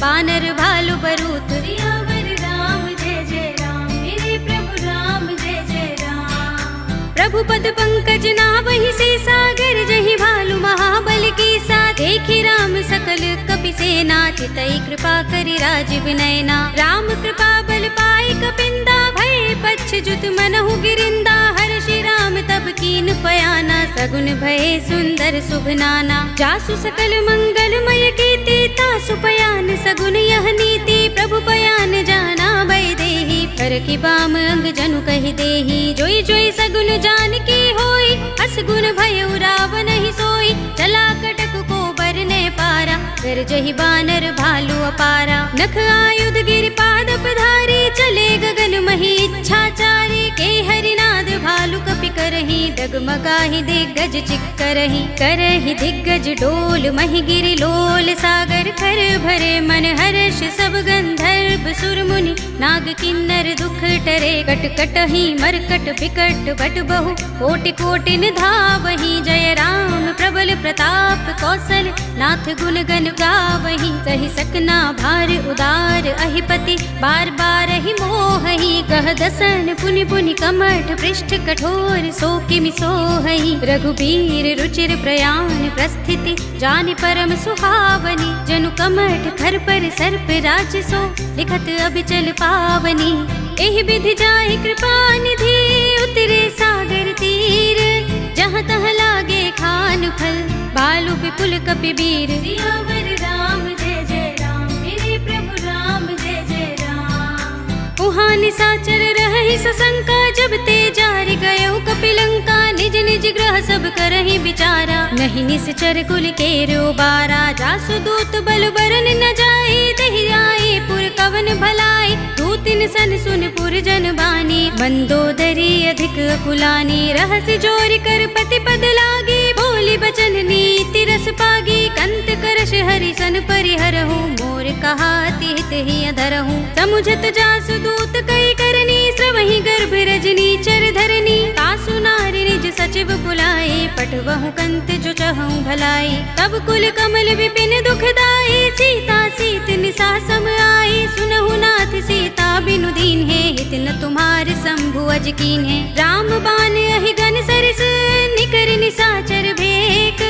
[SPEAKER 1] बानर भालु बरूथ। सियावर राम जय जय राम, मेरे प्रभु राम जय जय राम। प्रभु पद पंकज नावहि सीसा, गर जहि भालु महाबल कीसा। देखि राम सकल कपि सेना, चितई कृपा करि राजीव नयना। राम कृपा बल पाई कपिंदा, भय पच्छ जुत मनहु गिरिंदा। हर्षि राम तब कीन पयाना, सगुन भय सुंदर शुभ नाना। जासु सकल मंगलमय कीर्ति, तासु पयान सगुन यह नीति। प्रभु पयान जाना भय देहि, कर की बाम अंग जनु कहि देहि। जोई जोई सगुन जान की होई, अस गुण भय रावण ही सोई। चला कटक को बरने पारा, कर जहि बानर भालु अपारा। नख आयुध गिर पाद पधारी, चले गगन मही इच्छाचारी। के हरिनाद भालु कपि करहि, डगमगाहि दिग्गज चिक्करहि। करहि दिग्गज डोल महि गिरि लोल, सागर खर भरे मन हर्ष। सब गंधर्व सुर मुनि, नाग किन्नर दुख टरे। कट कटहि मरकट बिकट बट बहु, कोटि कोटि धावहि। जय राम प्रबल प्रताप कौशल, नाथ गुण गण गावहि। सहि सकना भार उदार अहिपति, बार बार ही मोहहि। कह दसन पुनि पुनि कमठ, पृष्ठ कठोर सो किमि सोहहि। रघुबीर रुचिर प्रयाण प्रस्थिति, जानि परम सुहावनी। जनु कमठ खर पर सर्प राज सो, लिखत अबिचल पावनी। एहि विधि जाहि कृपा निधि उतरे सागर तीर जहाँ तहाँ लागे खान फल बालु विपुल कपिबीर। सियावर राम जय जय राम मेरे प्रभु राम जय जय राम। उहाँ निशाचर रहहि सशंका जब ते जारि गयो कपिलंका निज निज ग्रह सब करहि विचारा नहीं निश्चर कुल केरो बारा। जासु दूत बल बरन न जाए दहि आए पुर कवन भलाई दूतिन सन सुन पुर जन बानी मंदोदरी अधिक कुलानी। रहस्य जोर कर पति पद लागी बोली बचन नीति रस पागी कंत करश हरि सन परिहरहु मोर कहा तिहित ही अधरहु। समुझत जासु दूत कई करनी श्रवहि गर्भ रजनी चर धरनी तासु नारी निज सचिव बुलाए पठवहु कंत जो चहु भलाई। तब कुल कमल विपिन दुखदाई सीता सीत निसा सम आई सुनहु नाथ सीता बिनु दीन है हित न तुम्हार शंभु अज कीन है। राम बान अहि गन सरस निकर निसाचर भेक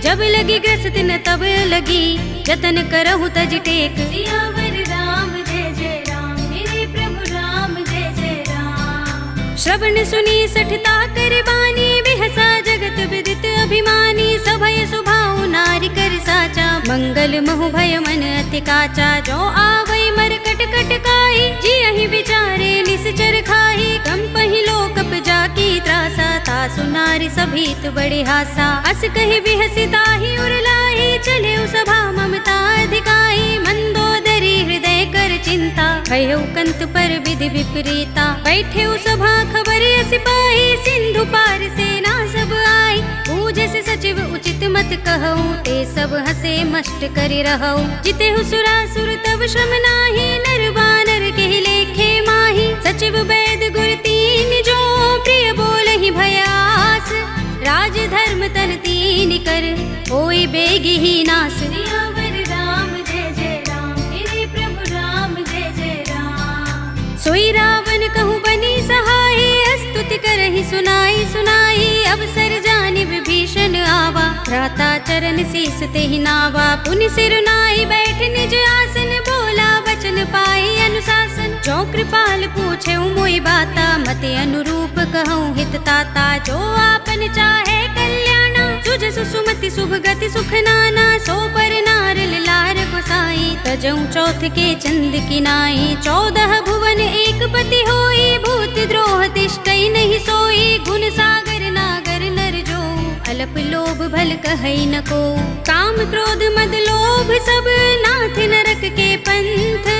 [SPEAKER 1] जब लगी ग्रस्त न तब लगी जतन करहु तज टेक। सियावर राम जय जय राम मेरे प्रभु राम जय जय राम। श्रवण सुनी सठता कर बानी बिहसा जगत विदित अभिमानी सभय सुभाऊ नारी कर साचा मंगल महु भय मन अति काचा। जो आवै मर कट कट काई जी अहि विचारे निश्चर खाई कंपहि लोकप जाकी त्रासा तासु नारी सभीत बड़े हासा। अस कहि बिहसि ताहि उरलाई चले सभा ममता अधिकाई मंदोदरी हृदय कर चिंता भयउ कंत पर विधि विपरीता। बैठे सभा खबर सिपाही सिंधु पार सेना सब आई पूजे से सचिव उचित मत कहूँ ते सब हसे मष्ट करि रहूँ। जिते सुरासुर तब श्रम नाही नर बानर के लेखे माही सचिव वैद गुर तीन जो प्रिय बोलहि भयास राज धर्म तन तीन कर होई बेगी ही नास। सियावर राम जय जय राम मेरे प्रभु राम जय जय राम। सोई रावण कहूँ बनी सहाय स्तुति करहि सुनाई सुनाई अवसर जानि विभीषण आवा भ्राता चरण शीस तेहि नावा। पुनि सिर नाई बैठ निज आसन बोला वचन पाई अनुशासन। जो कृपाल पूछे मोई बाता मते अनुरूप कहूँ हित ताता। जो आपन चाहे कल्याणा सुजसु सुमति शुभ गति सुख नाना सो पर नार लार गोसाई तजऊ चौथ के चंद किनाई। 14 भुवन एक पति होई भूत द्रोह तिष्ठई नहीं सोई गुण सागर नागर नर जो अल्प लोभ भल कहई न को। काम क्रोध मद लोभ सब नाथ नरक के पंथ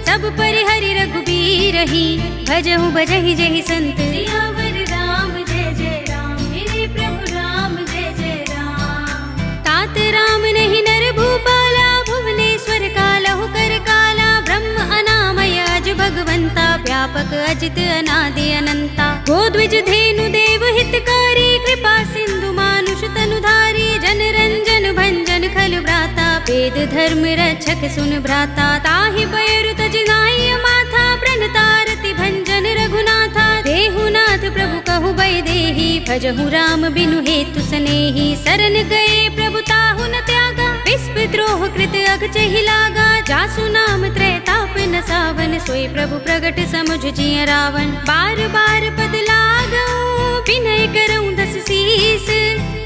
[SPEAKER 1] सब परिहरि रघुबीर ही भजहु भजहि जहि संत। सियावर राम जय जय राम मेरे प्रभु राम जय जय राम। तात राम नहीं नर भूपाला भुवनेश्वर कालहु कर काला ब्रह्म अनामय अज भगवंता व्यापक अजित अनादि अनंता। गोद्विज धेनु देव हितकारी कृपा सिंधु मानुष तनुधारी जन रंजन भंजन खल भ्राता वेद धर्म रक्षक सुन भ्राता। ताहि पैरु तज नाई माथा प्रणतारति भंजन रघुनाथा देहुनाथ प्रभु कहु बै देहि भजहु राम बिनु हेतु सनेहि। शरण गए प्रभु ताहु न त्यागा विस्प द्रोह कृत अघचहि लागा। जासु नाम त्रैताप न सावन सोई प्रभु प्रगट समुझ जिय रावण। बार बार पद लागऊ विनय करऊँ 10 शीस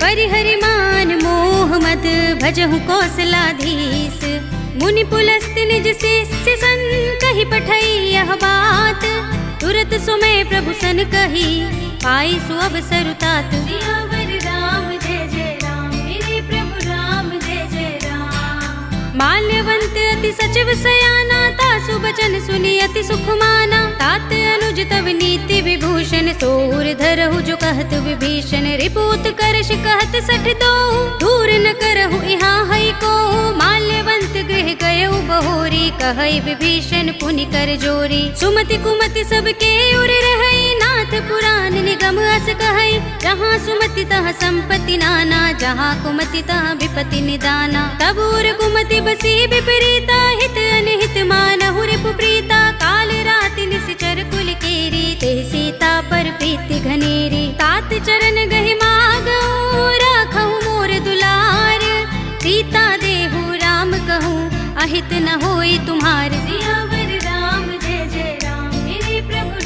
[SPEAKER 1] परिहरि मान मोह मद भजहु कौशलाधीश। मुनि पुलस्त निज शिष्य सन कहि पठई यह बात तुरत सुमय प्रभु सन कही पाई सु अवसर तात। सियावर राम जय जय राम मेरे प्रभु राम जय जय राम। माल्यवंत अति सचिव सयाना तासु बचन सुनि अति सुख माना। तात अनुज तव नीति विभूषण सोर धरहु जो कहत विभीषण। रिपूत करश कहत 62 दूर न करहु यहाँ हई को। माल्यवंत गृह गयउ बहोरी कहई विभीषण पुनि कर जोरी। सुमति कुमति सबके उर रहई नाथ पुराण निगम अस कहई। जहाँ सुमति तहाँ संपत्ति नाना जहाँ कुमति तहाँ विपत्ति निदाना। तब उर कुमति बसी विपरीता हित अनहित मानहु रिपु प्रीता। काल राति निश्चर कुल केरी तेहि सीता पर प्रीति घनेरी। तात चरण गहि मागऊ राखहु मोर दुलार सीता देहु राम कहूँ अहित न होई तुम्हार। सियावर राम जय जय राम मेरे प्रभु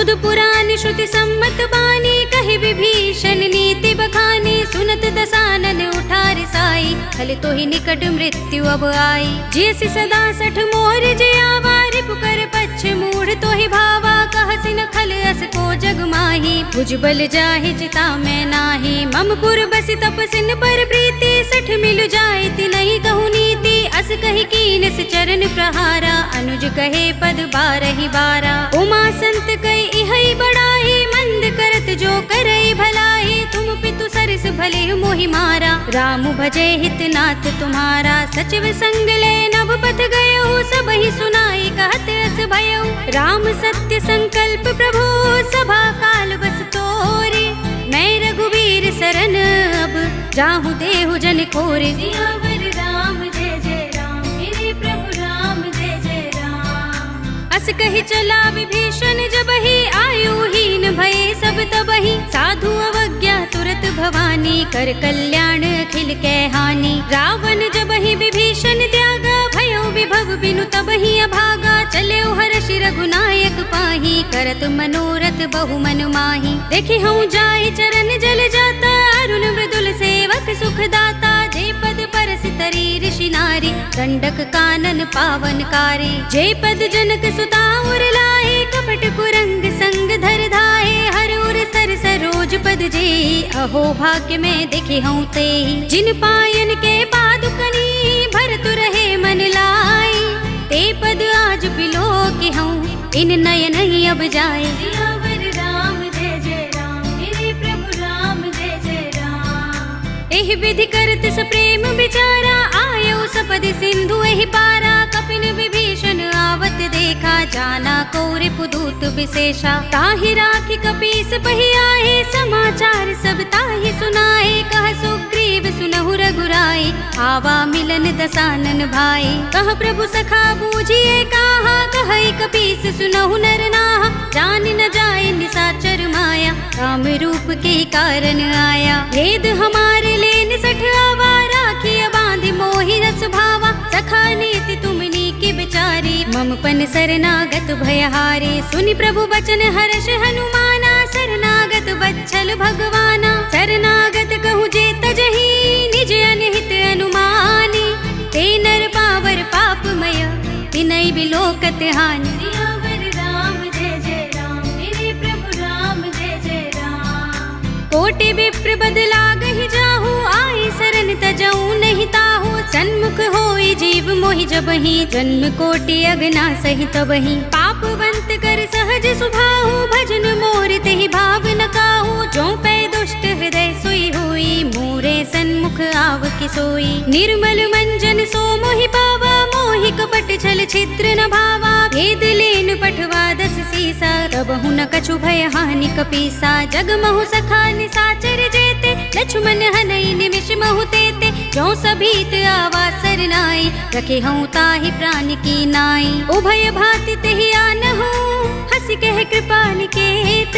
[SPEAKER 1] बुध पुराण श्रुति सम्मत बानी, कहि विभीषण नीति बखानी। सुनत दसानन उठार साई, खल तो ही निकट मृत्यु अब आई। जियसि सदा सठ मोर जयावा, रिपु कर पच्छ मूढ़ तो ही भावा। कहसि न खल अस को जग माही, भुज बल जाहि जिता मैं नाही। मम पुर बसि तपसिन पर प्रीति, सठ मिल जाय तिनहि कहु नीति। अस कहि कीनस चरण प्रहारा, अनुज कहे पद बारहि बारा। उमा संत कई इहै बड़ाई, मंद करत जो करई भलाई। तुम पितु सरस भले मोहि मारा, राम भजे हित नाथ तुम्हारा। सचिव संग ले नभ पथ गयो, सबहि सुनाई कहत अस भयो। राम सत्य संकल्प प्रभु, सभा काल बस तोरे। मैं रघुबीर सरन अब, जाहु देहु जन कोरे। सियावर राम जय जय राम, मेरे प्रभु राम जय जय राम। अस कहि चला विभीषण जबहि, आयुहीन भये सब तबहि। साधु अवज्ञा तुरत भवानी, कर कल्याण अखिल कै हानि। रावण जबहि विभीषण त्यागा, भयो विभव बिनु तबहि अभागा। चले हर्षि रघुनायक पाही, करत मनोरथ बहु मन माही। देखि हूँ जाय चरण जल जाता, अरुण मृदुल सेवक सुख दाता। जे पद परस तरी ऋषि नारी, दंडक कानन पावन कारी। जे पद जनक सुता उर लाए, कपट कुरंग संग धर धाए। हर उर सर सरोज पद जे, अहो भाग्य में देखे हूँ ते। जिन पायन के पादुकनी, भरत रहे मन लाई। ते पद आज बिलो के हूँ, इन नयन ही अब जाए। सियावर राम जय जय राम, मेरे प्रभु राम जय जय राम। एहि विधि करत सप्रेम विचारा, आयो सपद सिंधु एहि पारा। कपिन विभीषण आवत देखा, जाना कौरि पुदूत विशेषा। ताहि राखी कपीस पहि आए, समाचार सब ताहि सुनाए। कह सुग्रीव सुनहु रघुराई, आवा मिलन दसानन भाई। कह प्रभु सखा बूझिए काहा, कहई कपीस सुनहु नर नाहा। जान न जाए निसाचर माया, राम रूप के कारण आया। भेद हमारे लेन सठ आवा, राखिय बांधि मोहि रस भावा। सखा नीति तुमनी के बिचारी, मम पन शरणागत भयहारी। सुनि प्रभु बचन हर्ष हनुमाना, शरणागत बच्छल भगवाना। शरणागत कहूँ जे तजहि, निज अनहित अनुमानी। ते नर पावर पापमय, तिनहि बिलोकत हानि। सियावर राम जय जय राम, मेरे प्रभु राम जय जय राम। कोटि विप्र बदला गहि जाहु, आई शरण तजऊ नहीं ताहु। सन्मुख होई जीव मोहि जबहि, जन्म कोटि अगना सहि तबहि। पापवंत कर सहज सुभाहु, भजन मोर तेहि भाव न काहू। जो पै दुष्ट हृदय सोई होई, मोरे सन्मुख आव कि सोई। निर्मल मंजन सो मोहि पावा, मोहि कपट छल छिद्र न भावा। भेद लेन पठवा दस सीसा, तबहु न कछु भय हानि कपीसा। जग महु सखा निसाचर जेते, लक्ष्मण हनई निमिष महु तेते। जो सभीत आवा सरनाई, रखे हूँ ताहि प्राण की नाई। उभय भाति तेहि आनहु, हंसी कह कृपाल केत।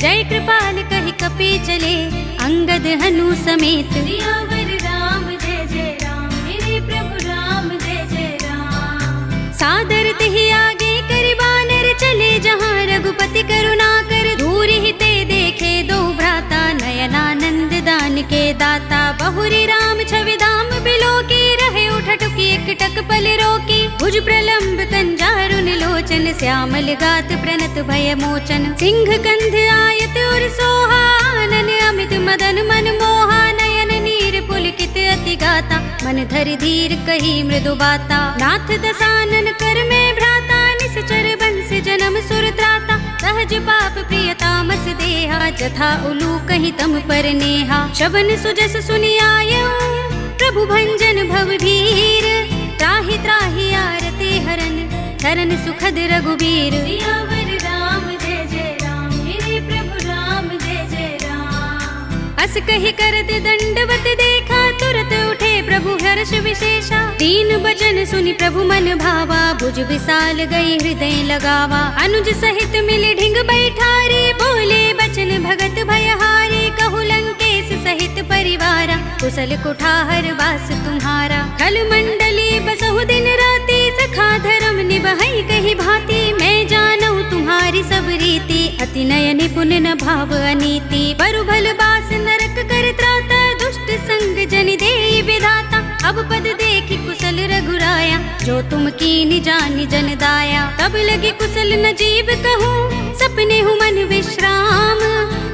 [SPEAKER 1] जय कृपाल कहि कपि चले, अंगद हनु समेत। सियावर राम जय जय राम, मेरे प्रभु राम जय जय राम। सादर तेहि आगे करि बानर, चले जहाँ रघुपति करुणा कर। दूर ही ते देखे दो भ्राता, नयनानंद दान के दाता। बहुरी राम छवि धाम बिलो की, रहे उठटुकी एकटक पल रोकी। भुज प्रलंब कंजारुन लोचन, श्यामल गात प्रणत भय मोचन। सिंह कंध आयत उर सोहा, आनन अमित मदन मन मोहा। नयन नीर पुलकित अति गाता, मन धरि धीर कही मृदु बाता। नाथ दसानन कर में भ्राता, निश्चर बंस जन्म सुर त्राता। सहज पाप प्रिय तामस देहा, जथा उलू कहीं तम पर नेहा। शवन सुजस सुनि आयऊ, प्रभु भंजन भव भीर। त्राहि त्राहि आरती हरन, शरण सुखद रघुबीर। सियावर राम जय जय राम, मेरे प्रभु राम जय जय राम। अस कहि करत दंडवत देखा, तुरत उठे प्रभु हर्ष विशेषा। दीन बचन सुनि प्रभु मन भावा, भुज विशाल गई हृदय लगावा। अनुज सहित मिल ढिंग बैठारे, बोले बचन भगत भयहारे। कहु लंकेश सहित परिवारा, कुशल कुठार वास तुम्हारा। खल मंडली बसहु दिन राति, सखा धर्म निभई कही भांति। मैं जानऊ तुम्हारी सब रीति, अति नय निपुण न भाव अनीति। बरु भल बास नरक कर त्राता, दुष्ट संग जन दे विधाता। अब पद देखी कुशल रघुराया, जो तुम कीन जानि जन दाया। तब लगी कुशल न जीव कहूँ, सपने हूँ मन विश्राम।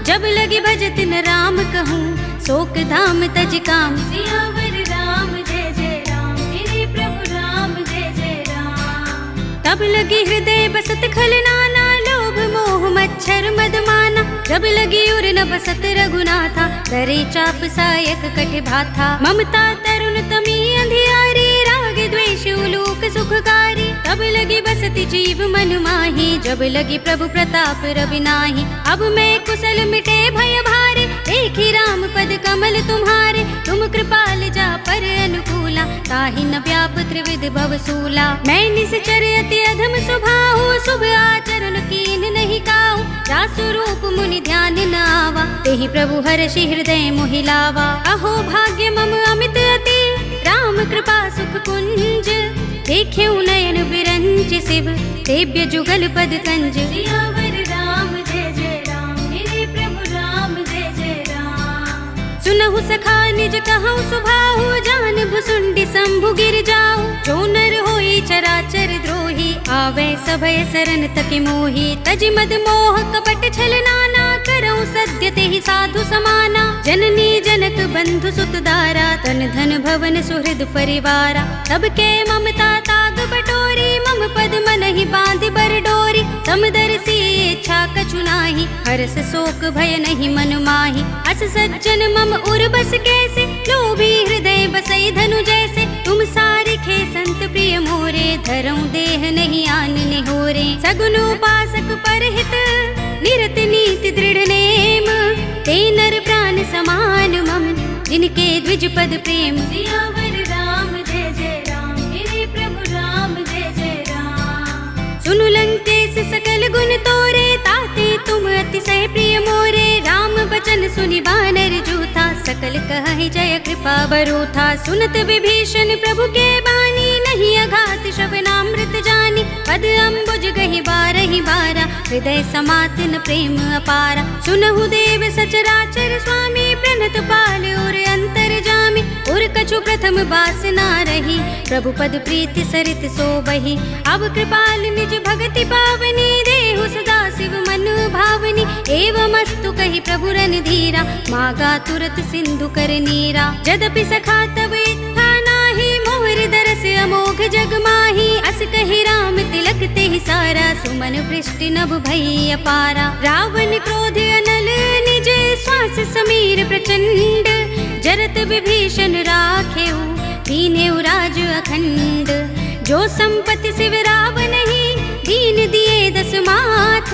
[SPEAKER 1] जब लगी भजत न राम कहूँ, शोक धाम तज काम। सियावर राम जय जय राम, मेरे प्रभु राम जय जय राम। तब लगी हृदय बसत खल नाना, लोभ मोह मच्छर मद माना। जब लगी उर न बसत रघुनाथा, करे चाप सायक कट भाथा। ममता तरुण तमी अंधियारी, राग द्वेष उलूक सुखकारी। तब लगी बसती जीव मन माही, जब लगी प्रभु प्रताप रवि नाही। अब मैं कुशल मिटे भय भारे, देखी राम पद कमल तुम्हारे। तुम कृपाल जा पर अनुकूला, ताहि न व्याप त्रिविध भव सूला। मैं निश्चर अति अधम स्वभाव, शुभ आचरण कीन नहीं काहू। जासु रूप मुनि ध्यान न आवा, तेहि प्रभु हर्षि हृदय मोहि लावा। अहो भाग्य मम अमित अति, राम कृपा सुख कुंज। देखे नयन बिरंच शिव, सेव्य जुगल पद कंज। सियावर राम जय जय राम, मेरे प्रभु राम जय जय राम। सुनहु सखा निज कहूँ सुभाहु, जान भुसुंडी शंभु गिर जाऊ। जो नर होई चराचर द्रोही, आवे सभय सरन तक मोही। तज मद मोह कपट छल नाना, करऊँ सद्य तेहि साधु समाना। जननी जनक बंधु सुत दारा, तन धन भवन सुहृद परिवारा। तब के ममता ताग बटोरी, मम पद मन ही बांध बर डोरी। समदर्शी इच्छा कछु नाही, हर्ष शोक भय नहीं मन माही। अस सज्जन मम उर बस कैसे, लोभी हृदय बसई धनु जैसे। तुम सारिखे संत प्रिय मोरे, धरऊँ देह नहीं आनने होरे। सगुन उपासक परहित, निरत नीति दृढ़ नेम। ते नर प्राण समान मम, जिनके द्विज पद प्रेम। सियावर राम जय जय राम, मेरे प्रभु राम जय जय राम। सुनु लंकेश सकल गुण तोरे, ताते तुम अतिशय प्रिय मोरे। राम बचन सुनि बानर जूथा, सकल कहहि जय कृपा बरूथा। सुनत विभीषण प्रभु के बानी, नहीं अघात श्रवणामृत जानी। पद अम्बुज गहि बारहि बारा, हृदय समात न प्रेम अपारा। सुनहु देव सचराचर स्वामी, प्रणत पाल और अंतर जामी। और कछु प्रथम बासना रही, प्रभु पद प्रीति सरित सोबहि। अब कृपाल निज भगति पावनी, देहु सदा शिव मन भावनी। एवमस्तु कहि प्रभु रन धीरा, मागा तुरत सिंधु कर नीरा। यद्यपि सखा तब इत्था नाही, मोहर दरस अमोघ जग माही। अस कहि राम तिलक तेहि सारा, सुमन वृष्टि नभ भई अपारा। रावण क्रोध अनल निज, श्वास समीर प्रचंड। जरत विभीषण राखेउ, दीनेउ राज अखंड। जो संपत्ति शिव रावण ही, दीन दिए दस माथ।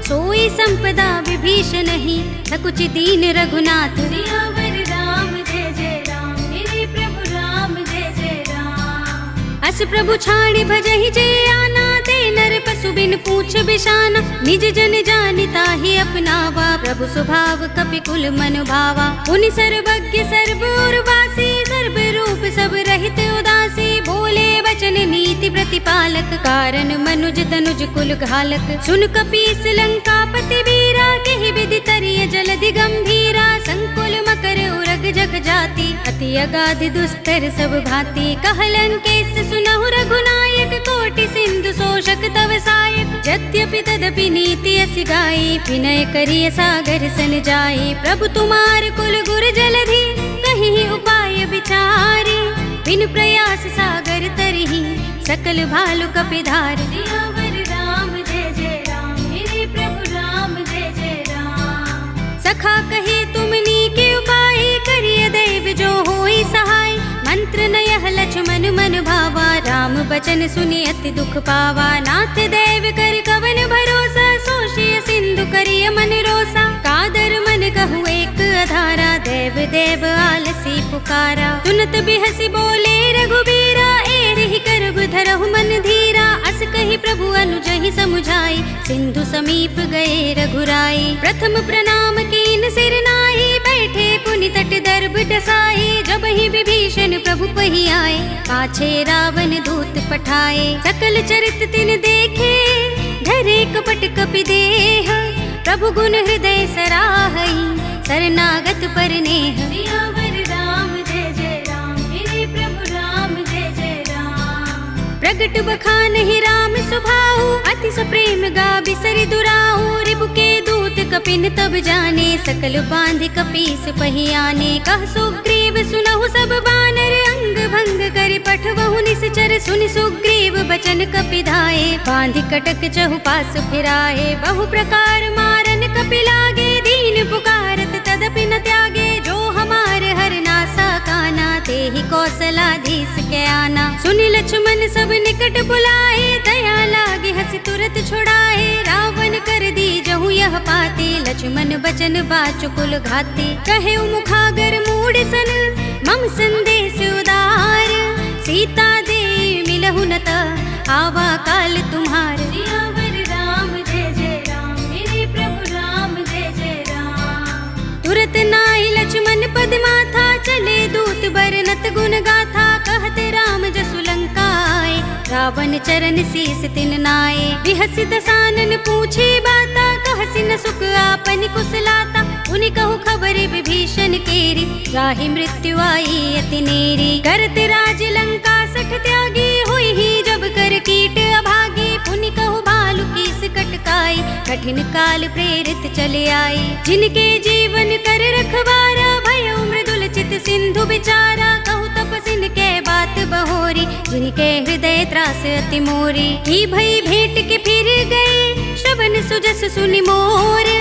[SPEAKER 1] सोई संपदा विभीषण ही, सकुच दीन रघुनाथ। सियावर राम जय जय राम, मेरे प्रभु राम जय जय राम। अस प्रभु छाड़ भजहि जय आना, ते नर पशु बिन पूछ बिशाना। निज जन जानिता ही अपनावा, प्रभु स्वभाव कपि कुल मन भावा। पुनि सर्वज्ञ सर्व उर्वासी, सर्व रूप सब रहित उदासी। बोले वचन नीति प्रतिपालक, कारण मनुज तनुज कुल घालक। सुन कपीस लंकापति वीरा, केहि विधि तरिय जलधि गंभीरा। संकुल मकर उरग जग जाति, अति अगाध दुस्तर सब भांति। कहलंकेश सुनहु रघुनायक, कोटि सिंधु शोषक तव सायक। यद्यपि तदपि नीति असि गाई, विनय करिय सागर सन जाई। प्रभु तुम्हार कुल गुर जलधि, कहीं उपाय विचारी। बिन प्रयास सागर तरही, सकल भालु कपिधार। सियावर राम जय जय राम, मेरे प्रभु राम जय जय राम। सखा कहे तुमनी के उपाय, करिय देव जो होई सहाय। मंत्र नयह लक्ष्मण मन भावा, राम बचन सुनि अति दुख पावा। नाथ देव कर कवन भरोसा, सोषिय सिंधु करिय मन रोसा। कादर मन कहु एक अधारा, देव देव आलसी पुकारा। सुनत बिहसी बोले रघुबीरा, एहि करब धरहु मन धीरा। अस कहि प्रभु अनुजहि समुझाई, सिंधु समीप गए रघुराई। प्रथम प्रणाम कीन सिर नाहि, बैठे पुनि तट दर्भ डसाई। जब ही विभीषण प्रभु पहि आए, पाछे रावण दूत पठाए। सकल चरित तिन देखे, धरे कपट कपि देह। प्रभु गुण हृदय सराहई, शरणागत पर नेह। सियावर राम जय जय राम, मेरे प्रभु राम जय जय राम। प्रगट बखान ही राम सुभाऊ, अति सप्रेम गा बिसरि दुराऊ। रिबु के दूत कपिन तब जाने, सकल बांध कपीस पहियाने। कह सुग्रीव सुनहु सब बानर, अंग भंग कर पठवहु निश्चर। सुनि सुग्रीव बचन कपिधाए, बांधि कटक चहुपास फिराए। बहु प्रकार मारन कपि लागे, दीन पुकारत तदपि न त्यागे। जो हमार हर नासा काना, तेहि कौशलाधीश के आना। सुनि लक्ष्मण सब निकट बुलाए, दया लागे हंसी तुरत छुड़ाए। रावण कर दी जहु यह पाते, लक्ष्मण बचन बाचुकुल घाते। कहे मुखागर मूढ़ सन, मम संदेश उदार। सीता दे मिलहु न त, आवा काल तुम्हार। सियावर राम जय जय राम, मेरे प्रभु राम जय जय राम। तुरत नाई लक्ष्मण पद माथा, चले दूत बरनत गुण गाथा। कहते राम जसु लंका आए, रावण चरण शीस तिन नाए। बिहसि दसानन पूछे बाता, कहसि न सुख आपन कुशलाता। उनि कहु खबर विभीषण केरी, राहि मृत्यु आई अति नेरी। करत राज लंका सठ त्यागी, हुई ही जब कर कीट अभागी। पुनि कहु भालु कीस कटकाई, कठिन काल प्रेरित चले आई। जिनके जीवन कर रखवारा, भयो मृदुल चित सिंधु विचारा। कहु तपसिन के बात बहोरी, जिनके हृदय त्रास अति मोरी। ही भई भेंट के फिर गए, श्रवण सुजस सुनि मोर।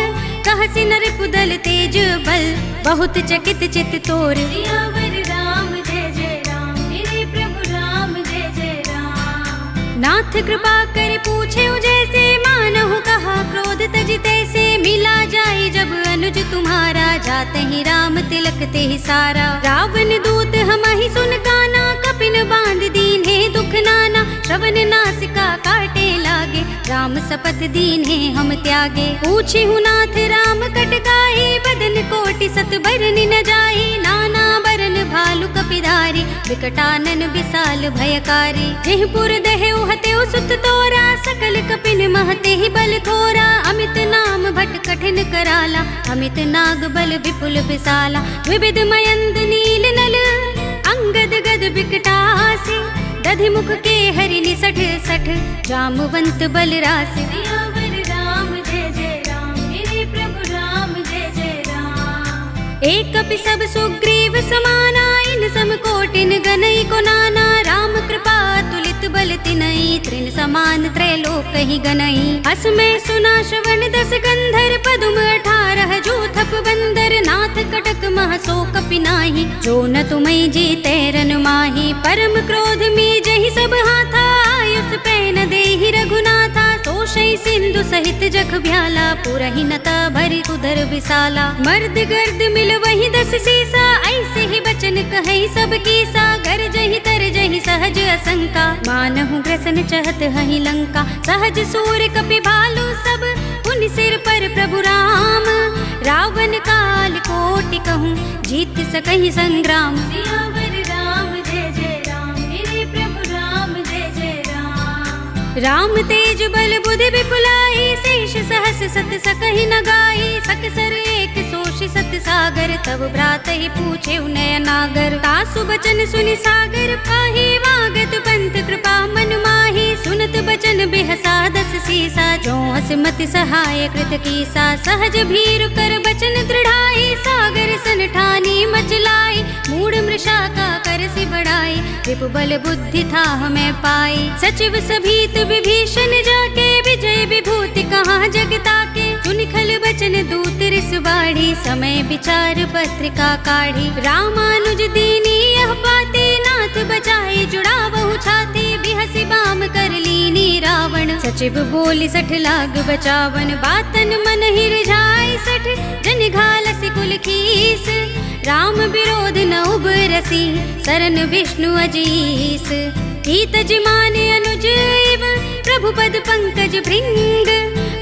[SPEAKER 1] कहसि नर पुदल तेज बल, बहुत चकित चित तोर। सियावर राम जय जय राम, मेरे प्रभु राम जय जय राम। नाथ कृपा कर पूछे जैसे, मानहु कहा क्रोध तज तैसे। मिला जाए जब अनुज तुम्हारा, जाते ही राम तिलक ते ही सारा। रावण दूत हम ही सुन गाना, कपिन बांध दीन्हे दुख नाना। श्रवण नासिका काटे लागे, राम शपथ दीन्हे हम त्यागे। पूछे हूँ नाथ राम कटकाई, बदन कोटि सत बरन न जाई। नाना बरन भालु कपिधारी, विकटानन विशाल भयकारी। जेहपुर दहेउ हतेउ सुत तोरा, सकल कपिन महते ही बल थोरा। अमित नाम भट कठिन कराला, अमित नाग बल विपुल विशाला। विविध मयंद नील नल, अंगद गद विकटासी। दधि मुख के हरि निसठ सठ, जामवंत बल रासि। सियावर राम जय जय राम, मेरे प्रभु राम जय जय राम। एक कपि सब सुग्रीव समाना, इन सम कोटिन गनई को नाना। राम कृपा तुलित बल तिनई, तृण समान त्रैलोक ही गनई। अस में सुना श्रवण दस गंधर, पदुम 18 जूथप बंदर। नाथ कटक मह सो कपि नाही, जो न तुम्हें जीते रन माही। परम क्रोध में जहि सब हाथा, आयुष पैन देहि रघुनाथा। तोषई सिंधु सहित जख भ्याला, पुरहि नता भरि उदर विशाला। मर्द गर्द मिल वही 10 सीसा, ऐसे ही बचन कहई सब कीसा। गर जहि तर जहि सहज असंका, मानहु ग्रसन चहत हहि लंका। सहज सूर कपि भालु सब, उन सिर पर प्रभु राम। रावण काल कोटि कहूँ, जीत सकहि संग्राम। सियावर राम जय जय राम, मेरे प्रभु राम जय जय राम। राम तेज बल बुद्धि विपुलाई, शेष सहस सत सकहि न गाई। सकसर एक सोषि सत सागर, तब भ्रात ही पूछे नयनागर। तासु बचन सुनि सागर पाही, वागत पंथ कृपा मन माही। सुनत बचन बिहसा 10 सीसा, जो हसमति सहाय कृत कीसा। सहज भीरु कर बचन दृढ़ाई, सागर सन ठानी मचलाई। मूढ़ मृषा का कर सि बढ़ाई, रिपु बल बुद्धि था हमें पाई। सचिव सभीत विभीषण जाके, विजय विभूति कहाँ जगता के। सुनि खल बचन दूत रिस बाढ़ी, समय विचार पत्रिका काढ़ी। रामानुज दीनी यह पाते, नाथ बचाए जुड़ावहु छाती। बिहसि बाम कर लीनी रावण, सचिव बोली 60 लाग बचावन। बातन मन ही रिझाई 60, जन घालसि कुल खीस। राम विरोध न उबरसी, शरण विष्णु अजीस। हीत जिमाने अनुज इव, प्रभु पद पंकज भृंग।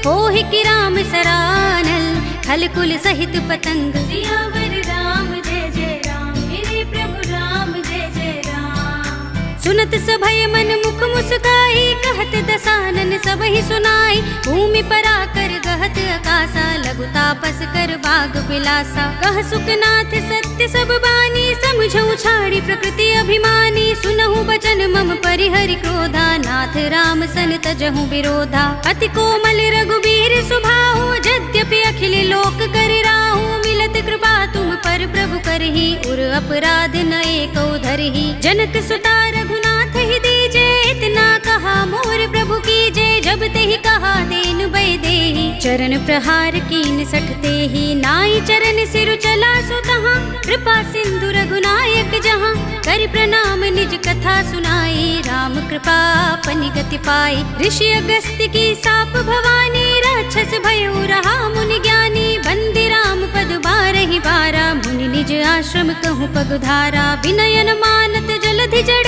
[SPEAKER 1] होहि कि राम सरानल, खल कुल सहित पतंग। सियावर राम जय जय राम, मेरे प्रभु राम जय जय राम। सुनत सभय मन मुख मुस मुस्काई, कहत दसानन सब ही सुनाई। भूमि पर आकर गहत आकाशा, लघु तापस कर बाग बिलासा। कह सुखनाथ सत्य सब बानी, समझऊ छाड़ी प्रकृति अभिमानी। सुनहु बचन मम परिहरि क्रोधा, नाथ राम सन तजहु विरोधा। अति कोमल रघुबीर सुभाहु, यद्यपि अखिल लोक कर राहु। मिलत कृपा तुम पर प्रभु करही, उर अपराध न एको धरही। जनक सुता रघुनाथ ही दीजे, इतना कहा मोर प्रभु कीजे। जब तेहि कहा देन बै देहि, चरण प्रहार कीन सठते ही। नाई चरण सिरु चला सो तहाँ, कृपा सिंधु रघुनायक जहाँ। कर प्रणाम निज कथा सुनाई, राम कृपा अपनी गति पाई। ऋषि अगस्त्य की साप भवानी, राक्षस भयउ रहा मुनि ज्ञानी। बंदी राम पद बारहि बारा, मुनि निज आश्रम कहूँ पगुधारा। विनयन मानत जलधि जड़,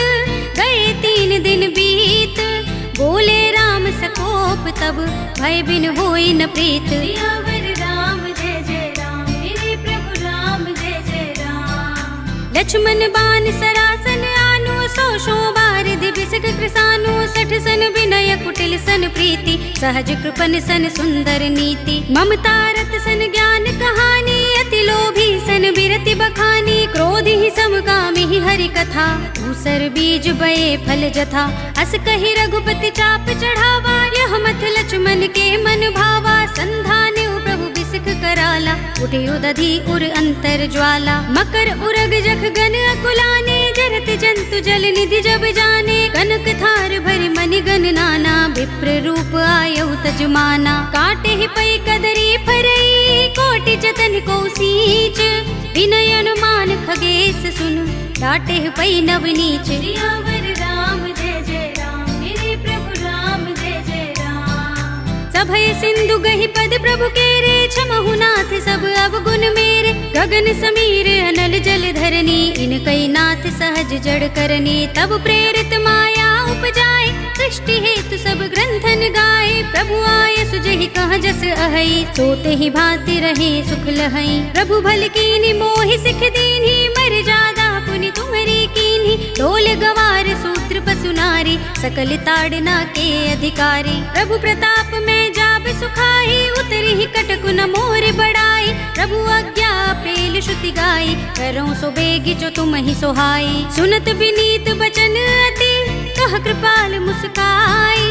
[SPEAKER 1] गए 3 दिन बीत। बोले राम सकोप तब, भय बिन होई न प्रीत। सियावर राम जय जय राम, मेरे प्रभु राम जय जय राम। लक्ष्मण बान सरासन आनो, 100 बार दिबिसक कृसानो। 60 सन विनय कुटिल सन प्रीति, सहज कृपन सन सुंदर नीति। ममता रत सन ज्ञान कहानी, अति लोभी सन बिरति बखानी। क्रोध ही समकामी ही हरि कथा, दूसर बीज बये फल जथा। अस कहि रघुपति चाप चढ़ावा, यह मत लक्ष्मण के मन भावा। संधाने प्रभु बिसक कराला, उठे उदधि उर अंतर ज्वाला। मकर उरग जख गन अकुलाने, जरत जंतु जल निधि जब जाने। कनक थार भरि मनि गन नाना, विप्र रूप आयौ तजमाना। काटे ही पै कदरी फरई, कोटि जतन को सींच। विनय अनुमान खगेश सुन, डाटे ही पै नवनीच। सियावर राम जय जय राम, मेरे प्रभु राम जय जय राम। सभय सिंधु गहि पद प्रभु केरे, क्षमहु नाथ सब अवगुण मेरे। गगन समीर अनल जल धरनी, इनकई नाथ सहज जड़ करनी। तब प्रेरित माया उपजाए, सृष्टि हेतु सब ग्रंथन गाए। प्रभु आय सुजहि कह जस अहै, सोते ही भांति रहे सुख लहै। प्रभु भल कीनी मोहि सिख दीन्ही, मर जादा पुनि तुम्हरी कीन्ही। डोल गवार सूत्र पसु नारी, सकल ताड़ना के अधिकारी। प्रभु प्रताप में जाब सुखाई, उतरी ही कटकु न मोर बड़ाई। प्रभु आज्ञा पेल श्रुति गाई, करो सो बेगी जो तुम ही सोहाई। सुनत विनीत बचन अति, कह कृपाल मुस्काई।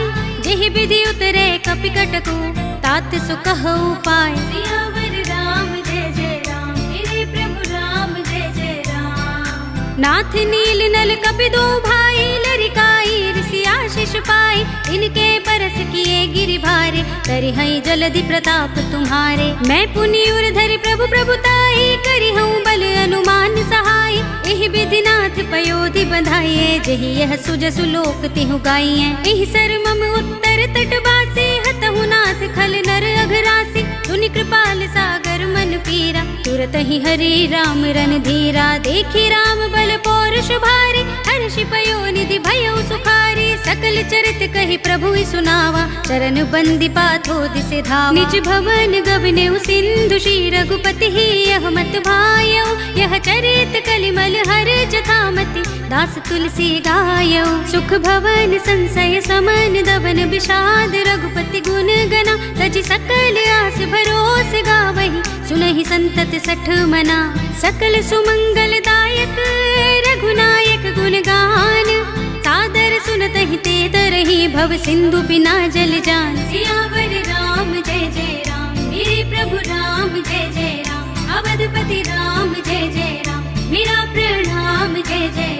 [SPEAKER 1] जेहि विधि उतरे कपि कटकु, तात सो कहु पाय। सियावर राम जय जय राम, मेरे प्रभु राम जय जय राम। नाथ नील नल कपि दो भाई, लरिकाई ऋषि आशीष पाई। इनके परस किए गिरि भारे, करिहई जलधि प्रताप तुम्हारे। मैं पुनि उर धरि प्रभु प्रभुताई, करिहऊँ बल अनुमान सहाय। एहि विधि नाथ पयोधि बंधाइए, जेहि यह सुजसु लोक तिहु गाइए। एहि सर मम उत्तर तट बासी, हतहु नाथ खल नर अघरासी। सुनि कृपाल सागर मन पीरा, तुरत ही हरि राम रन धीरा। देखी राम बल पौरुष भारी, हर्षि पयो निधि भयो सुखारी। सकल चरित कहि प्रभु सुनावा, चरण बंदी पाथो दिसे धावा। निज भवन गवनेउ सिंधु श्री रघुपति ही, यह मत भायौ। यह चरित कलिमल हर जथामति, दास तुलसी गायौ। सुख भवन संशय समन, दवन विषाद रघुपति गुण गना। तजि सकल आस भरोस गावहि, सुनहि संतत सठ मना। सकल सुमंगल दायक रघुनायक गुण गान। सादर सुनतहि ते तरहि, भव सिंधु बिना जल जान। सियावर राम जय जय राम, मेरे प्रभु राम जय जय राम। अवधपति राम जय जय राम, मेरा प्रणाम जय जय